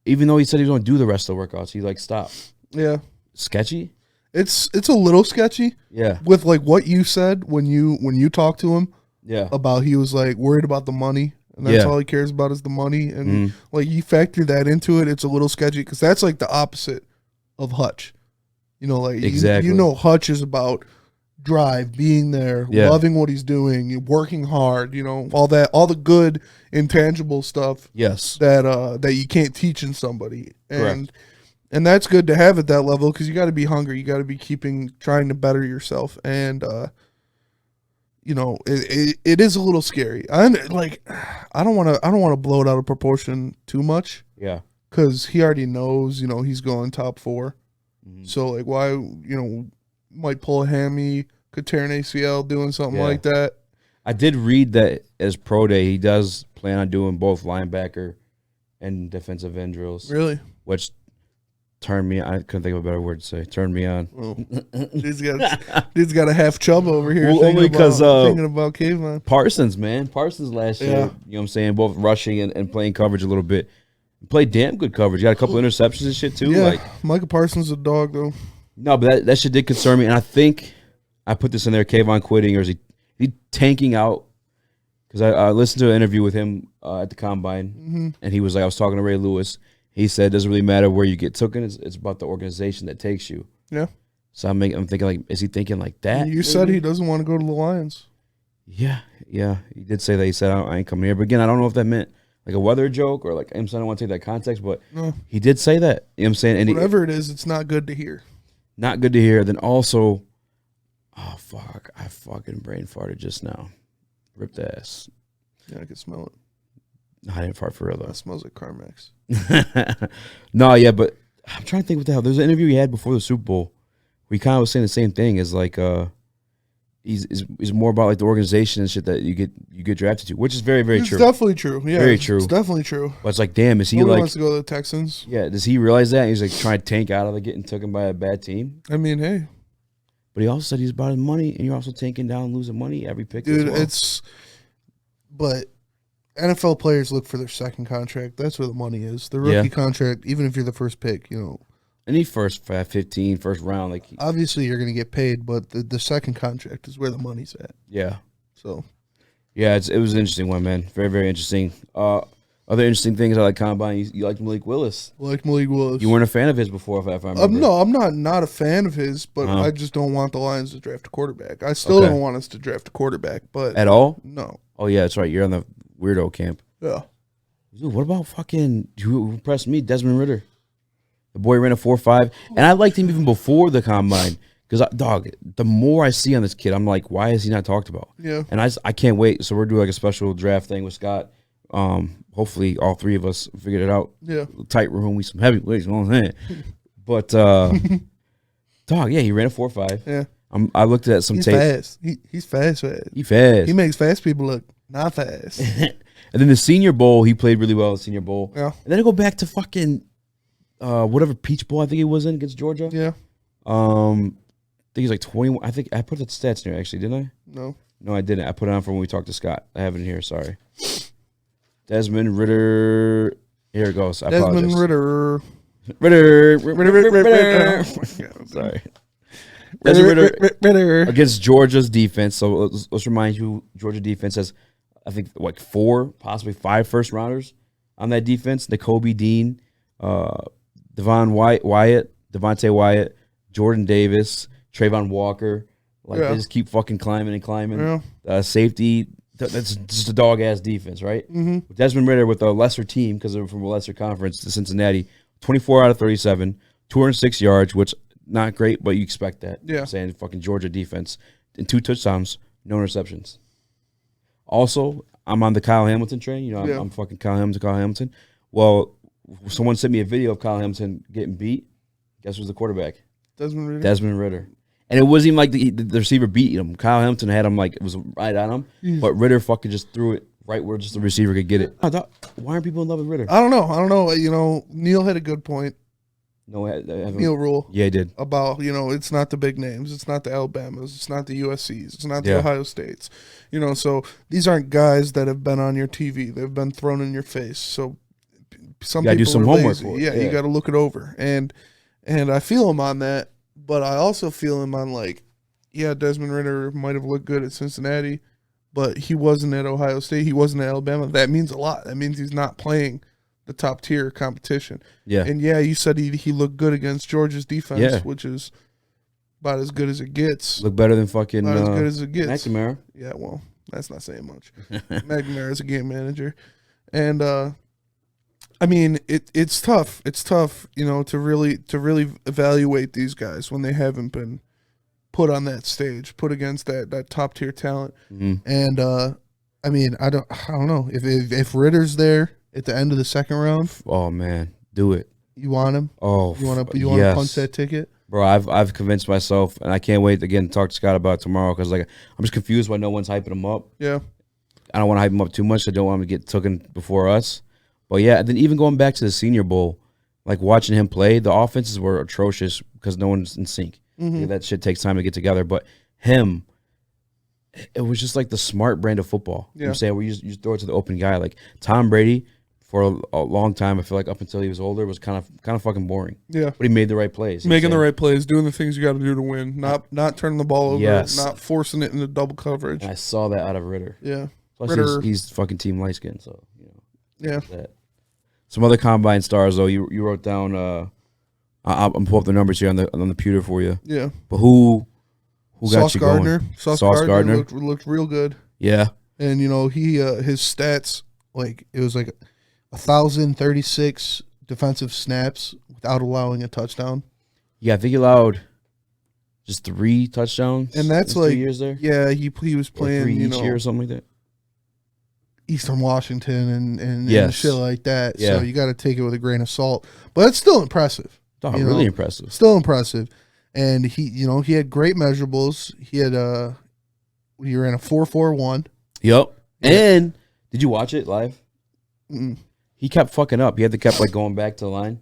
Even though he said he was going to do the rest of the workouts, he stopped. Yeah. Sketchy? It's a little sketchy. Yeah. With what you said when you talked to him. Yeah. About he was worried about the money. And that's all he cares about is the money. And you factor that into it, it's a little sketchy because that's the opposite of Hutch. Exactly. Hutch is about drive, being there, loving what he's doing, working hard, all the good intangible stuff. Yes. That you can't teach in somebody. Correct. And that's good to have at that level because you got to be hungry. You got to be trying to better yourself. And, it is a little scary. I don't want to blow it out of proportion too much. Yeah. Because he already knows, he's going top 4. Mm-hmm. So, why, might pull a hammy, could tear an ACL doing something like that. I did read that as pro day, he does plan on doing both linebacker and defensive end drills. Really? Which turned me on. I couldn't think of a better word to say. Turned me on. Oh. Dude's got a half chub over here only because thinking about Kayvon. Parsons, man. Parsons last year, you know what I'm saying, both rushing and playing coverage a little bit. Played damn good coverage. Got a couple interceptions and shit, too. Yeah, Micah Parsons is a dog, though. No, but that shit did concern me. And I think I put this in there, Kayvon Quitting, or is he tanking out? Because I listened to an interview with him at the Combine, and he was I was talking to Ray Lewis. He said it doesn't really matter where you get taken. It's about the organization that takes you. Yeah. So I'm thinking, is he thinking like that? You said he doesn't want to go to the Lions. Yeah. He did say that. He said, I ain't coming here. But again, I don't know if that meant a weather joke or I'm saying I don't want to take that context, but he did say that. You know what I'm saying? And whatever it is, it's not good to hear. Not good to hear. Then also, oh, fuck. I fucking brain farted just now. Ripped ass. Yeah, I can smell it. No, I didn't fart for real, though. That smells like Carmex. No, yeah, but I'm trying to think what the hell. There's an interview he had before the Super Bowl where he kind of was saying the same thing as he's more about the organization and shit that you get drafted to, which is very, very true. It's definitely true. Yeah, very true. It's definitely true. But it's damn, is he Nobody wants to go to the Texans? Yeah, does he realize that? He's trying to tank out of getting taken by a bad team. I mean, hey. But he also said he's about his money, and you're also tanking down and losing money every pick. Dude, as well. But NFL players look for their second contract. That's where the money is. The rookie contract, even if you're the first pick, Any first 15, first round, obviously you're going to get paid, but the second contract is where the money's at. Yeah. So. Yeah, it was an interesting one, man. Very, very interesting. Other interesting things I like combine. You like Malik Willis. Like Malik Willis. You weren't a fan of his before, if I remember. No, I'm not a fan of his, but I just don't want the Lions to draft a quarterback. I still don't want us to draft a quarterback, but at all. No. Oh yeah, that's right. You're on the weirdo camp. Yeah. Dude, what about fucking? You impressed me, Desmond Ridder. The boy ran a 4.5, and I liked him even before the combine. Because, dog, the more I see on this kid, I'm like, why is he not talked about? Yeah. And I can't wait. So we're doing like a special draft thing with Scott. Hopefully all three of us figured it out. Yeah. Tight room, we some heavyweights, you know what I'm saying? But, dog, yeah, he ran a 4.5. Yeah. I looked at some tape. Fast. He's fast. He's fast. He makes fast people look not fast. And then the Senior Bowl, he played really well in the Senior Bowl. Yeah. And then I go back to fucking whatever Peach Bowl I think he was in against Georgia. Yeah. I think he's like 21. I think I put the stats in here, actually, didn't I? No, I didn't. I put it on for when we talked to Scott. I have it in here. Sorry. Desmond Ridder. Here it goes. Desmond Ridder. Ridder. Sorry. Desmond Ridder against Georgia's defense. So let's remind you, Georgia defense has, I think, like 4, possibly 5 first rounders on that defense. N'Kobe Dean, Devontae Wyatt, Jordan Davis, Trayvon Walker. They just keep fucking climbing and climbing. Yeah. Safety, that's just a dog-ass defense, right? Mm-hmm. Desmond Ridder with a lesser team, because they're from a lesser conference, to Cincinnati, 24 out of 37, 206 yards, which not great, but you expect that. Yeah. I'm saying fucking Georgia defense. And 2 touchdowns, no interceptions. Also, I'm on the Kyle Hamilton train. You know, I'm fucking Kyle Hamilton. Well, someone sent me a video of Kyle Hamilton getting beat. Guess who's the quarterback? Desmond Ridder. And it wasn't even like the receiver beat him. Kyle Hamilton had him like it was right on him. But Ridder fucking just threw it right where just the receiver could get it. Why aren't people in love with Ridder? I don't know. You know, Neil had a good point. No, Neil Rule. Yeah, he did. About, it's not the big names. It's not the Alabamas. It's not the USCs. It's not the Ohio States. So these aren't guys that have been on your TV. They've been thrown in your face. So some people do some homework for it. Yeah, you got to look it over. And I feel him on that. But I also feel him on Desmond Ridder might have looked good at Cincinnati, but he wasn't at Ohio State. He wasn't at Alabama. That means a lot. That means he's not playing the top tier competition. Yeah. And you said he looked good against Georgia's defense, which is about as good as it gets. Look better than fucking about as good as it gets. McNamara. Yeah, well, that's not saying much. McNamara is a game manager. And I mean, it's tough. It's tough, to really evaluate these guys when they haven't been put on that stage, put against that top tier talent. Mm-hmm. And I mean, I don't know if Ridder's there at the end of the second round. Oh man, do it. You want him? Oh, you want to punch that ticket, bro? I've convinced myself, and I can't wait again to talk to Scott about it tomorrow because I'm just confused why no one's hyping him up. Yeah, I don't want to hype him up too much. I don't want him to get taken before us. But yeah, and then even going back to the Senior Bowl, watching him play, the offenses were atrocious because no one's in sync. Mm-hmm. That shit takes time to get together. But him, it was just like the smart brand of football. Yeah. You know what I'm saying, where you just throw it to the open guy. Like Tom Brady, for a long time, I feel like up until he was older, was kind of fucking boring. Yeah. But he made the right plays. Making the right plays, doing the things you got to do to win, not turning the ball over, not forcing it into double coverage. And I saw that out of Ridder. Yeah. Plus Ridder. He's fucking team light skin, so Yeah. That. Some other combine stars though. You wrote down. I'm pulling up the numbers here on the computer for you. Yeah. But who got you going? Sauce Gardner looked real good. Yeah. And he his stats, it was 1,036 defensive snaps without allowing a touchdown. Yeah, I think he allowed just 3 touchdowns. And that's 2 years there. Yeah, he was playing 3 each year or something like that. Eastern Washington and shit like that. Yeah. So you got to take it with a grain of salt. But it's still impressive. Oh, really impressive. Still impressive. And he had great measurables. He ran a 4.41. Yep. Yeah. And did you watch it live? Mm-mm. He kept fucking up. He had to kept going back to the line.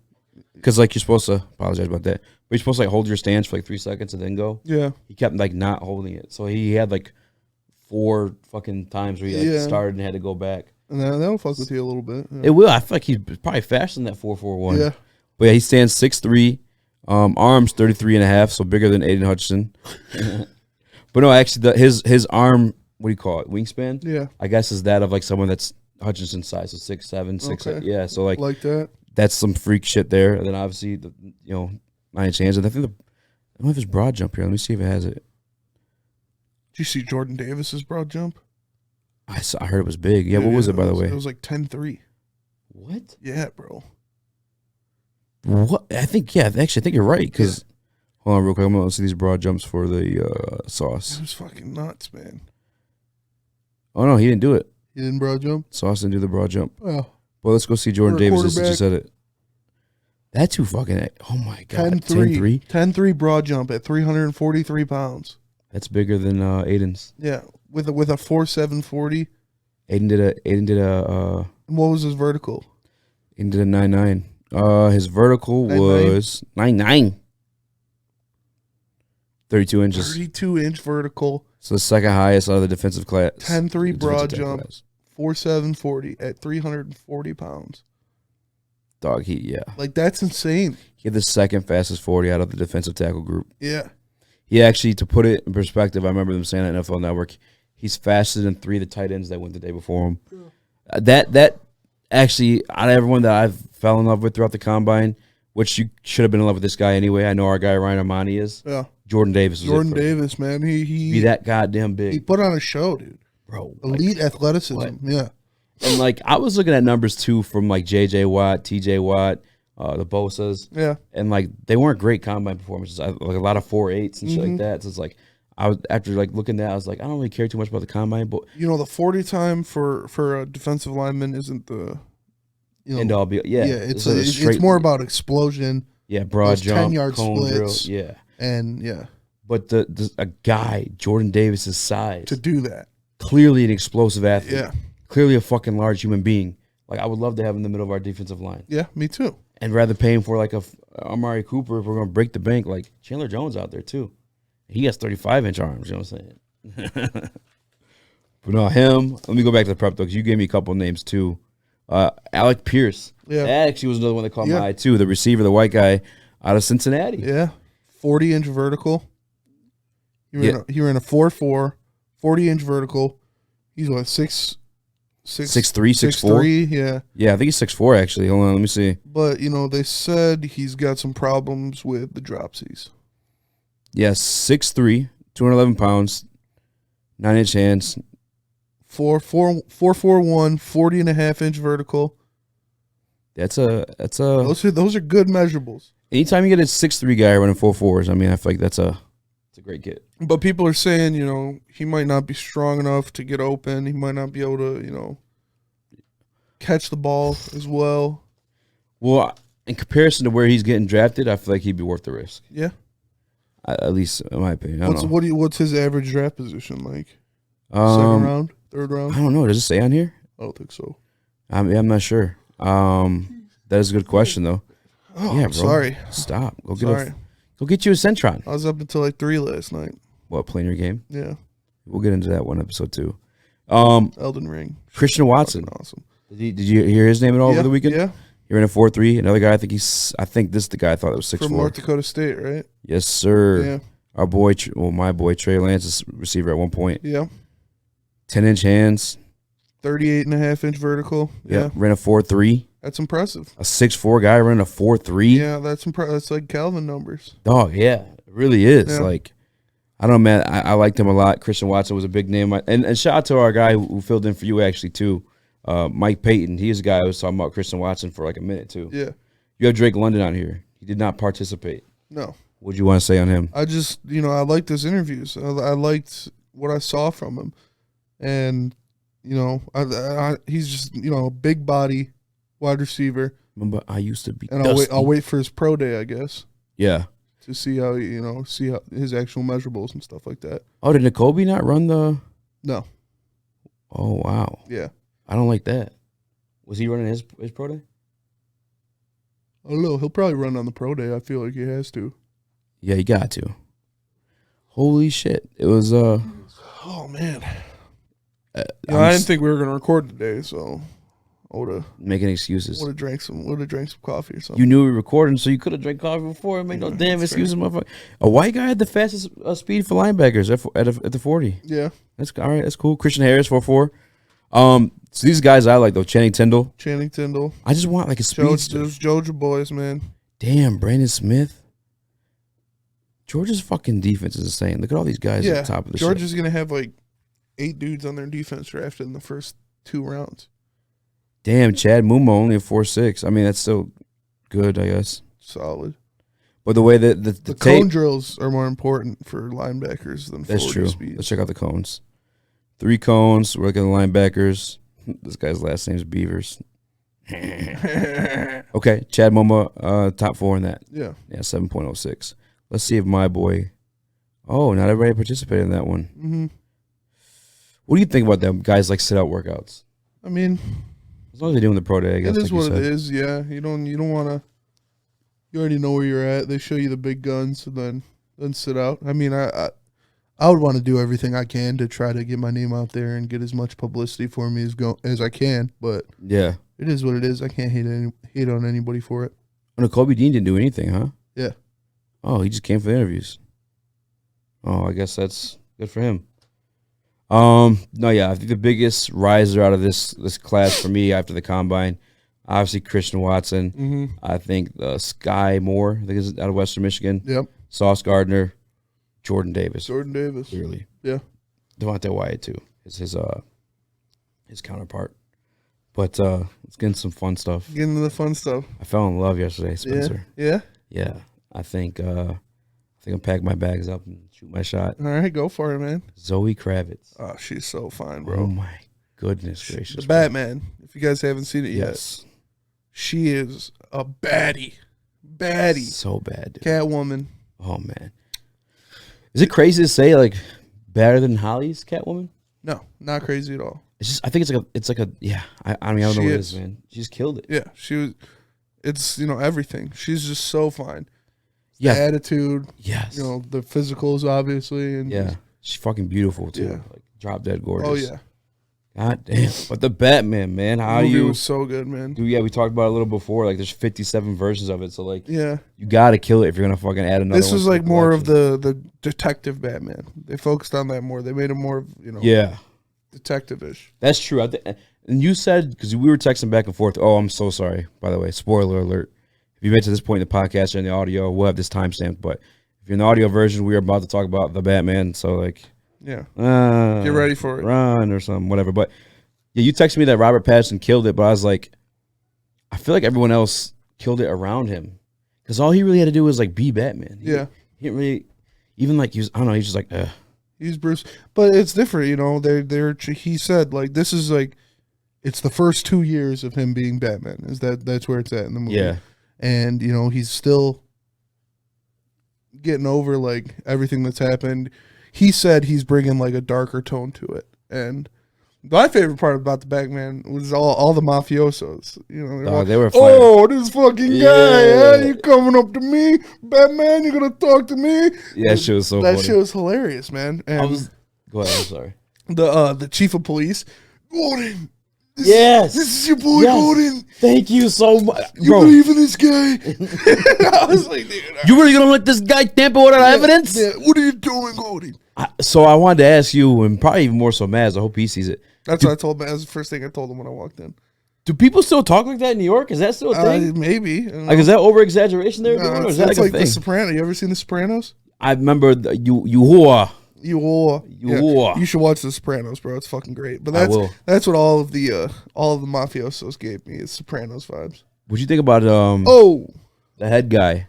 Because you're supposed to apologize about that. But you're supposed to hold your stance for 3 seconds and then go. Yeah. He kept not holding it. So he had 4 fucking times where he started and had to go back. And that'll fuck with you a little bit. Yeah. It will. I feel like he's probably faster than that 4.41. Yeah. But yeah, he stands 6'3", arms 33.5, so bigger than Aidan Hutchinson. But no, actually, his arm, what do you call it, wingspan? Yeah. I guess is that of someone that's Hutchinson size, so 6'7", 6'8". Yeah, so like that. That's some freak shit there. And then obviously, 9-inch hands. And I don't know if it's broad jump here. Let me see if it has it. Did you see Jordan Davis's broad jump? I heard it was big. Yeah, what was it, by the way? It was like 10-3. What? Yeah, bro. What? I think you're right. Because, hold on real quick. I'm going to see these broad jumps for the Sauce. It was fucking nuts, man. Oh, no, he didn't do it. He didn't broad jump? Sauce didn't do the broad jump. Oh. Well, let's go see Jordan Davis. Just you said it. That's who fucking, oh my God. 10-3. 10-3 broad jump at 343 pounds. That's bigger than Aiden's. Yeah, with a 4.740. Aiden did a what was his vertical? Aiden did a 9.9. His vertical was 9.9. 32 inches. 32-inch vertical. So the second highest out of the defensive class. 10-3 broad jump. 4.740 at 340 pounds. Dog, like that's insane. He had the second fastest 40 out of the defensive tackle group. Yeah. He actually, to put it in perspective, I remember them saying on NFL Network, he's faster than 3 of the tight ends that went the day before him. Yeah. That actually, out of everyone that I've fell in love with throughout the combine, which you should have been in love with this guy anyway. I know our guy Ryan Armani is. Yeah. Jordan Davis. Jordan Davis, man. He be that goddamn big. He put on a show, dude. Bro. Elite athleticism. What? Yeah. And like I was looking at numbers too from like J.J. Watt, T.J. Watt, the Bosas. Yeah. And like they weren't great combine performances. Like a lot of 4.8s and shit like that. So it's like I was after like looking at that, I was like, I don't really care too much about the combine, but the 40 time for a defensive lineman isn't the end all be it's more about explosion. Yeah, broad jump, 10-yard splits. Drill, yeah. And yeah. But a guy, Jordan Davis's size. To do that. Clearly an explosive athlete. Yeah. Clearly a fucking large human being. Like I would love to have him in the middle of our defensive line. Yeah, me too. And rather pay him for like a Amari Cooper if we're gonna break the bank, like Chandler Jones out there too. He has 35-inch arms, you know what I'm saying? But no, him. Let me go back to the prep though, because you gave me a couple names too. Alec Pierce. Yeah. That actually was another one that caught my eye too. The receiver, the white guy out of Cincinnati. Yeah. 40-inch vertical. He ran a 4.4, 40-inch vertical. He's what, 6'3", 6'4"? Yeah. Yeah, I think he's 6'4", actually. Hold on, let me see. But, they said he's got some problems with the dropsies. Yeah, 6'3", 211 pounds, 9-inch hands. 4.41, 40.5-inch vertical. That's a those are good measurables. Anytime you get a 6'3" guy running 4.4s, I mean, I feel like it's a great kid. But people are saying, he might not be strong enough to get open. He might not be able to, catch the ball as well. Well, in comparison to where he's getting drafted, I feel like he'd be worth the risk. Yeah. At least in my opinion. What's his average draft position like? Second round? Third round? I don't know. Does it say on here? I don't think so. I'm not sure. That is a good question though. Oh, yeah, bro. Sorry. Stop. Go get you a Centron. I was up until like 3 last night. What, playing your game? Yeah. We'll get into that one episode too. Elden Ring. Christian Watson. Awesome. Did you hear his name at all over the weekend? Yeah. You're in a 4.3. Another guy, I think this is the guy I thought it was 6'4". From North Dakota State, right? Yes, sir. Yeah. Our boy, my boy, Trey Lance is receiver at one point. Yeah. 10-inch hands. 38.5-inch vertical. Yeah. Ran a 4.3. That's impressive. A 6'4" guy running a 4.3. Yeah, that's impressive. That's like Calvin numbers. Dog, yeah. It really is. Yeah. Like, I don't know, man. I liked him a lot. Christian Watson was a big name. And shout out to our guy who filled in for you, actually, too. Mike Payton. He's a guy who was talking about Christian Watson for like a minute, too. Yeah. You have Drake London on here. He did not participate. No. What do you want to say on him? I just, I liked his interviews. I liked what I saw from him. And, he's just, a big body wide receiver. Remember, I used to be and dusty. I'll wait for his pro day, I guess. Yeah. To see how, see how his actual measurables and stuff like that. Oh, did N'Kobe not run the? No. Oh, wow. Yeah. I don't like that. Was he running his pro day? I don't know. He'll probably run on the pro day. I feel like he has to. Yeah, he got to. Holy shit. It was, Oh, man. I didn't think we were going to record today, so I would have... Making excuses. Would have drank some coffee or something. You knew we were recording, so you could have drank coffee before and made no damn excuses, motherfucker. A white guy had the fastest speed for linebackers at the 40. Yeah. That's all right. That's cool. Christian Harris, 4.4. So these guys I like though, Channing Tindall. I just want like a speedster. Those Georgia boys, man. Damn, Brandon Smith. Georgia's fucking defense is insane. Look at all these guys at the top of the Georgia's going to have like 8 dudes on their defense drafted in the first 2 rounds. Damn, Chad Muma only a 4.6. I mean, that's still good, I guess. Solid. But the way that the cone drills are more important for linebackers than 40 true. speed. Let's check out the cones. 3 cones. We're looking at the linebackers. This guy's last name's Beavers. Okay, Chad Muma, top 4 in that. Yeah. Yeah, 7.06. Let's see if my boy. Oh, not everybody participated in that one. Mm-hmm. What do you think about them guys like sit out workouts? I mean, as long as they're doing the pro day, I guess. It is what it is. Yeah, you don't want to. You already know where you're at. They show you the big guns, and then sit out. I mean, I would want to do everything I can to try to get my name out there and get as much publicity for me as I can. But yeah, it is what it is. I can't hate on anybody for it. Oh, no, Kobe Dean didn't do anything, huh? Yeah. Oh, he just came for the interviews. Oh, I guess that's good for him. No, yeah, I think the biggest riser out of this class for me after the combine, obviously Christian Watson. Mm-hmm. I think Sky Moore, I think is out of Western Michigan. Yep. Sauce Gardner, Jordan Davis. Clearly. Yeah. Devontae Wyatt too is his counterpart. But let's get into some fun stuff. Get into the fun stuff. I fell in love yesterday, Spencer. Yeah. Yeah. I think I'll pack my bags up and shoot my shot. All right, go for it, man. Zoe Kravitz. Oh, she's so fine, bro. Oh my goodness gracious. The Batman. If you guys haven't seen it yet, she is a baddie. So bad, dude. Catwoman. Oh man. Is it crazy to say like better than Holly's Catwoman? No, not crazy at all. It's just I think it's like a yeah. I don't know what it is, man. She's killed it. Yeah, she was. It's everything. She's just so fine. Yeah, the attitude. Yes. The physicals obviously, and yeah, she's fucking beautiful too. Yeah. Like drop dead gorgeous. Oh yeah. God damn. But the Batman, man, how do you? It was so good, man. Dude, yeah, we talked about it a little before. Like, there's 57 versions of it, so like, yeah, you gotta kill it if you're gonna fucking add another. This was like more of the detective Batman. They focused on that more. They made him more, yeah, detective-ish. That's true. And you said, because we were texting back and forth. Oh, I'm so sorry. By the way, spoiler alert. If you made it to this point in the podcast or in the audio, we'll have this timestamped. But if you're in the audio version, we are about to talk about the Batman. So like, yeah, get ready for it. Run or something, whatever. But yeah, you texted me that Robert Pattinson killed it, but I was like, I feel like everyone else killed it around him because all he really had to do was like be Batman. He didn't really even like he was. I don't know. He's just like, he's Bruce, but it's different. He said like this is like it's the first 2 years of him being Batman. That's where it's at in the movie. Yeah, and he's still getting over like everything that's happened. He said he's bringing like a darker tone to it, and my favorite part about the Batman was all the mafiosos. They were. Oh, this fucking guy! You coming up to me, Batman? You gonna talk to me? Yeah, that shit was so funny. That shit was hilarious, man. And go ahead. I'm sorry. The chief of police, Gordon. This is your boy, Gordon. Thank you so much. You believe in this guy? I was like, dude, you really gonna let this guy tamper with our evidence? Yeah. What are you doing, Gordon? So I wanted to ask you, and probably even more so Maz, I hope he sees it. That's what I told him. That was the first thing I told him when I walked in. Do people still talk like that in New York? Is that still a thing? Maybe. Like, is that over exaggeration there? Or is that like a thing? The Sopranos. You ever seen The Sopranos? I remember you whore. You should watch The Sopranos, bro. It's fucking great. But that's what all of the mafiosos gave me is Sopranos vibes. What'd you think about the head guy,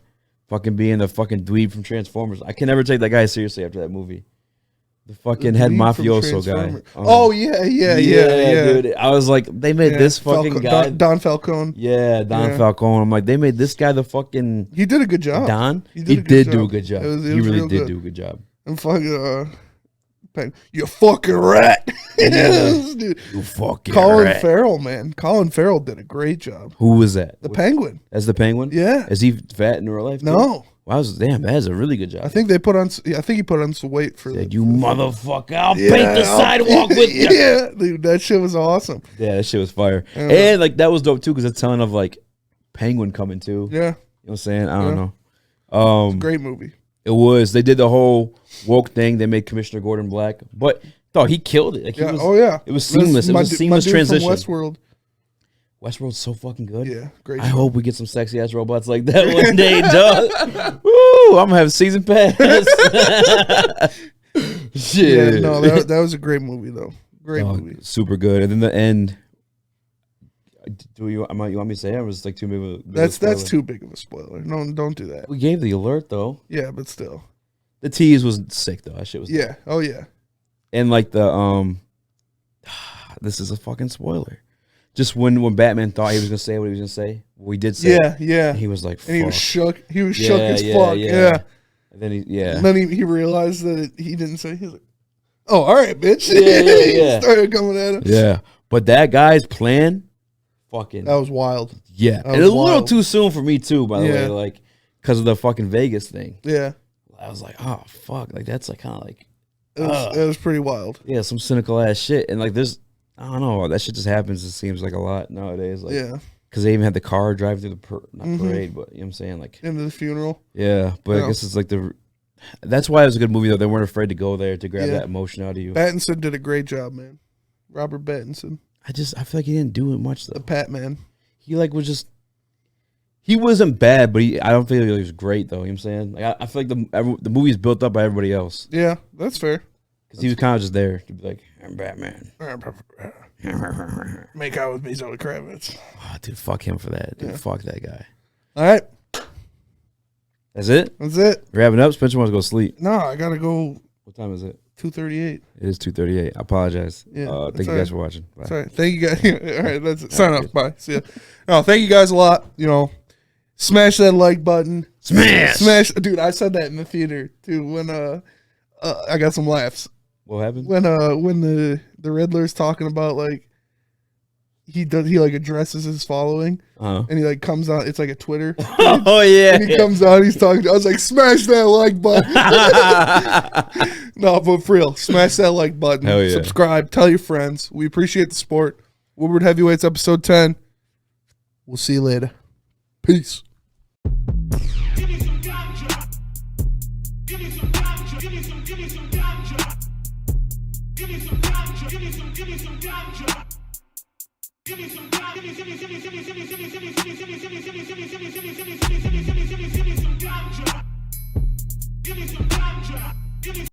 fucking being the fucking dweeb from Transformers? I can never take that guy seriously after that movie. The fucking head mafioso guy. Yeah, dude. I was like, they made this fucking guy Don Falcone. Yeah, Don Falcone. I'm like, they made this guy the fucking. He did a good job. Don. He did do a good job. He really did do a good job. And fucking you fucking rat. Dude. You fucking Colin rat. Farrell, man. Colin Farrell did a great job. Who was that? The Penguin. As the Penguin? Yeah. Is he fat in real life? No. Wow, damn, that is a really good job. I think he put on some weight for that. You motherfucker, I'll paint the sidewalk with you. Yeah, dude, that shit was awesome. Yeah, that shit was fire. And like that was dope too, because it's telling of like Penguin coming too. Yeah. You know what I'm saying? I don't know. It's a great movie. It was. They did the whole woke thing. They made Commissioner Gordon black. But Oh, he killed it. Like, yeah. It was seamless. It was a seamless transition. Westworld. Westworld's so fucking good. Yeah, great. I hope we get some sexy ass robots like that one day, dog. Woo! I'm gonna have a season pass. Shit. Yeah, no, that was a great movie though. Great movie. Super good. And then the end. You want me to say it? It was like too big of a that's too big of a spoiler. No, don't do that. We gave the alert though. Yeah, but still. The tease was sick though. That shit was. Yeah. Oh yeah. And like the this is a fucking spoiler. Just when Batman thought he was gonna say what he was gonna say, we did say. Yeah. He was like, fuck. And he was shook. He was shook as fuck. Yeah. And then And then he realized that he didn't say. He's like, oh, all right, bitch. Yeah. Started coming at him. Yeah, but that guy's plan, fucking. That was wild. Yeah, and a little too soon for me too. By the way, like because of the fucking Vegas thing. Yeah. I was like, oh fuck, like that's like kind of like. It was pretty wild. Yeah, some cynical ass shit, and like there's, I don't know, that shit just happens. It seems like a lot nowadays. Like, yeah, because they even had the car drive through the parade, but you know what I'm saying, like into the funeral. Yeah, but I guess it's like that's why it was a good movie though. They weren't afraid to go there to grab that emotion out of you. Pattinson did a great job, man. Robert Pattinson. I feel like he didn't do it much though. The Pat Man. He like was just. He wasn't bad, but I don't feel like he was great though. You know what I'm saying? Like I feel like the movie's built up by everybody else. Yeah, that's fair. Because he was kind of just there to be like, I'm Batman. Make out with me, Zoe Kravitz. Oh, dude, fuck him for that. Dude, fuck that guy. All right. That's it? That's it. Wrapping up. Spencer wants to go sleep. No, I got to go. What time is it? 2:38. It is 2:38. I apologize. Yeah, thank you guys for watching. Bye. Sorry. Thank you guys. All right, that's it. Sign off. Bye. See ya. No, thank you guys a lot. You know, smash that like button. Smash. Dude, I said that in the theater too when I got some laughs. What happened? When the Riddler's talking about like he like addresses his following and he like comes out, it's like a Twitter. Oh yeah. And he comes out, he's talking I was like, smash that like button. No, but for real, smash that like button. Hell yeah. Subscribe, tell your friends. We appreciate the support. Woodward Heavyweights episode 10. We'll see you later. Peace. Give me some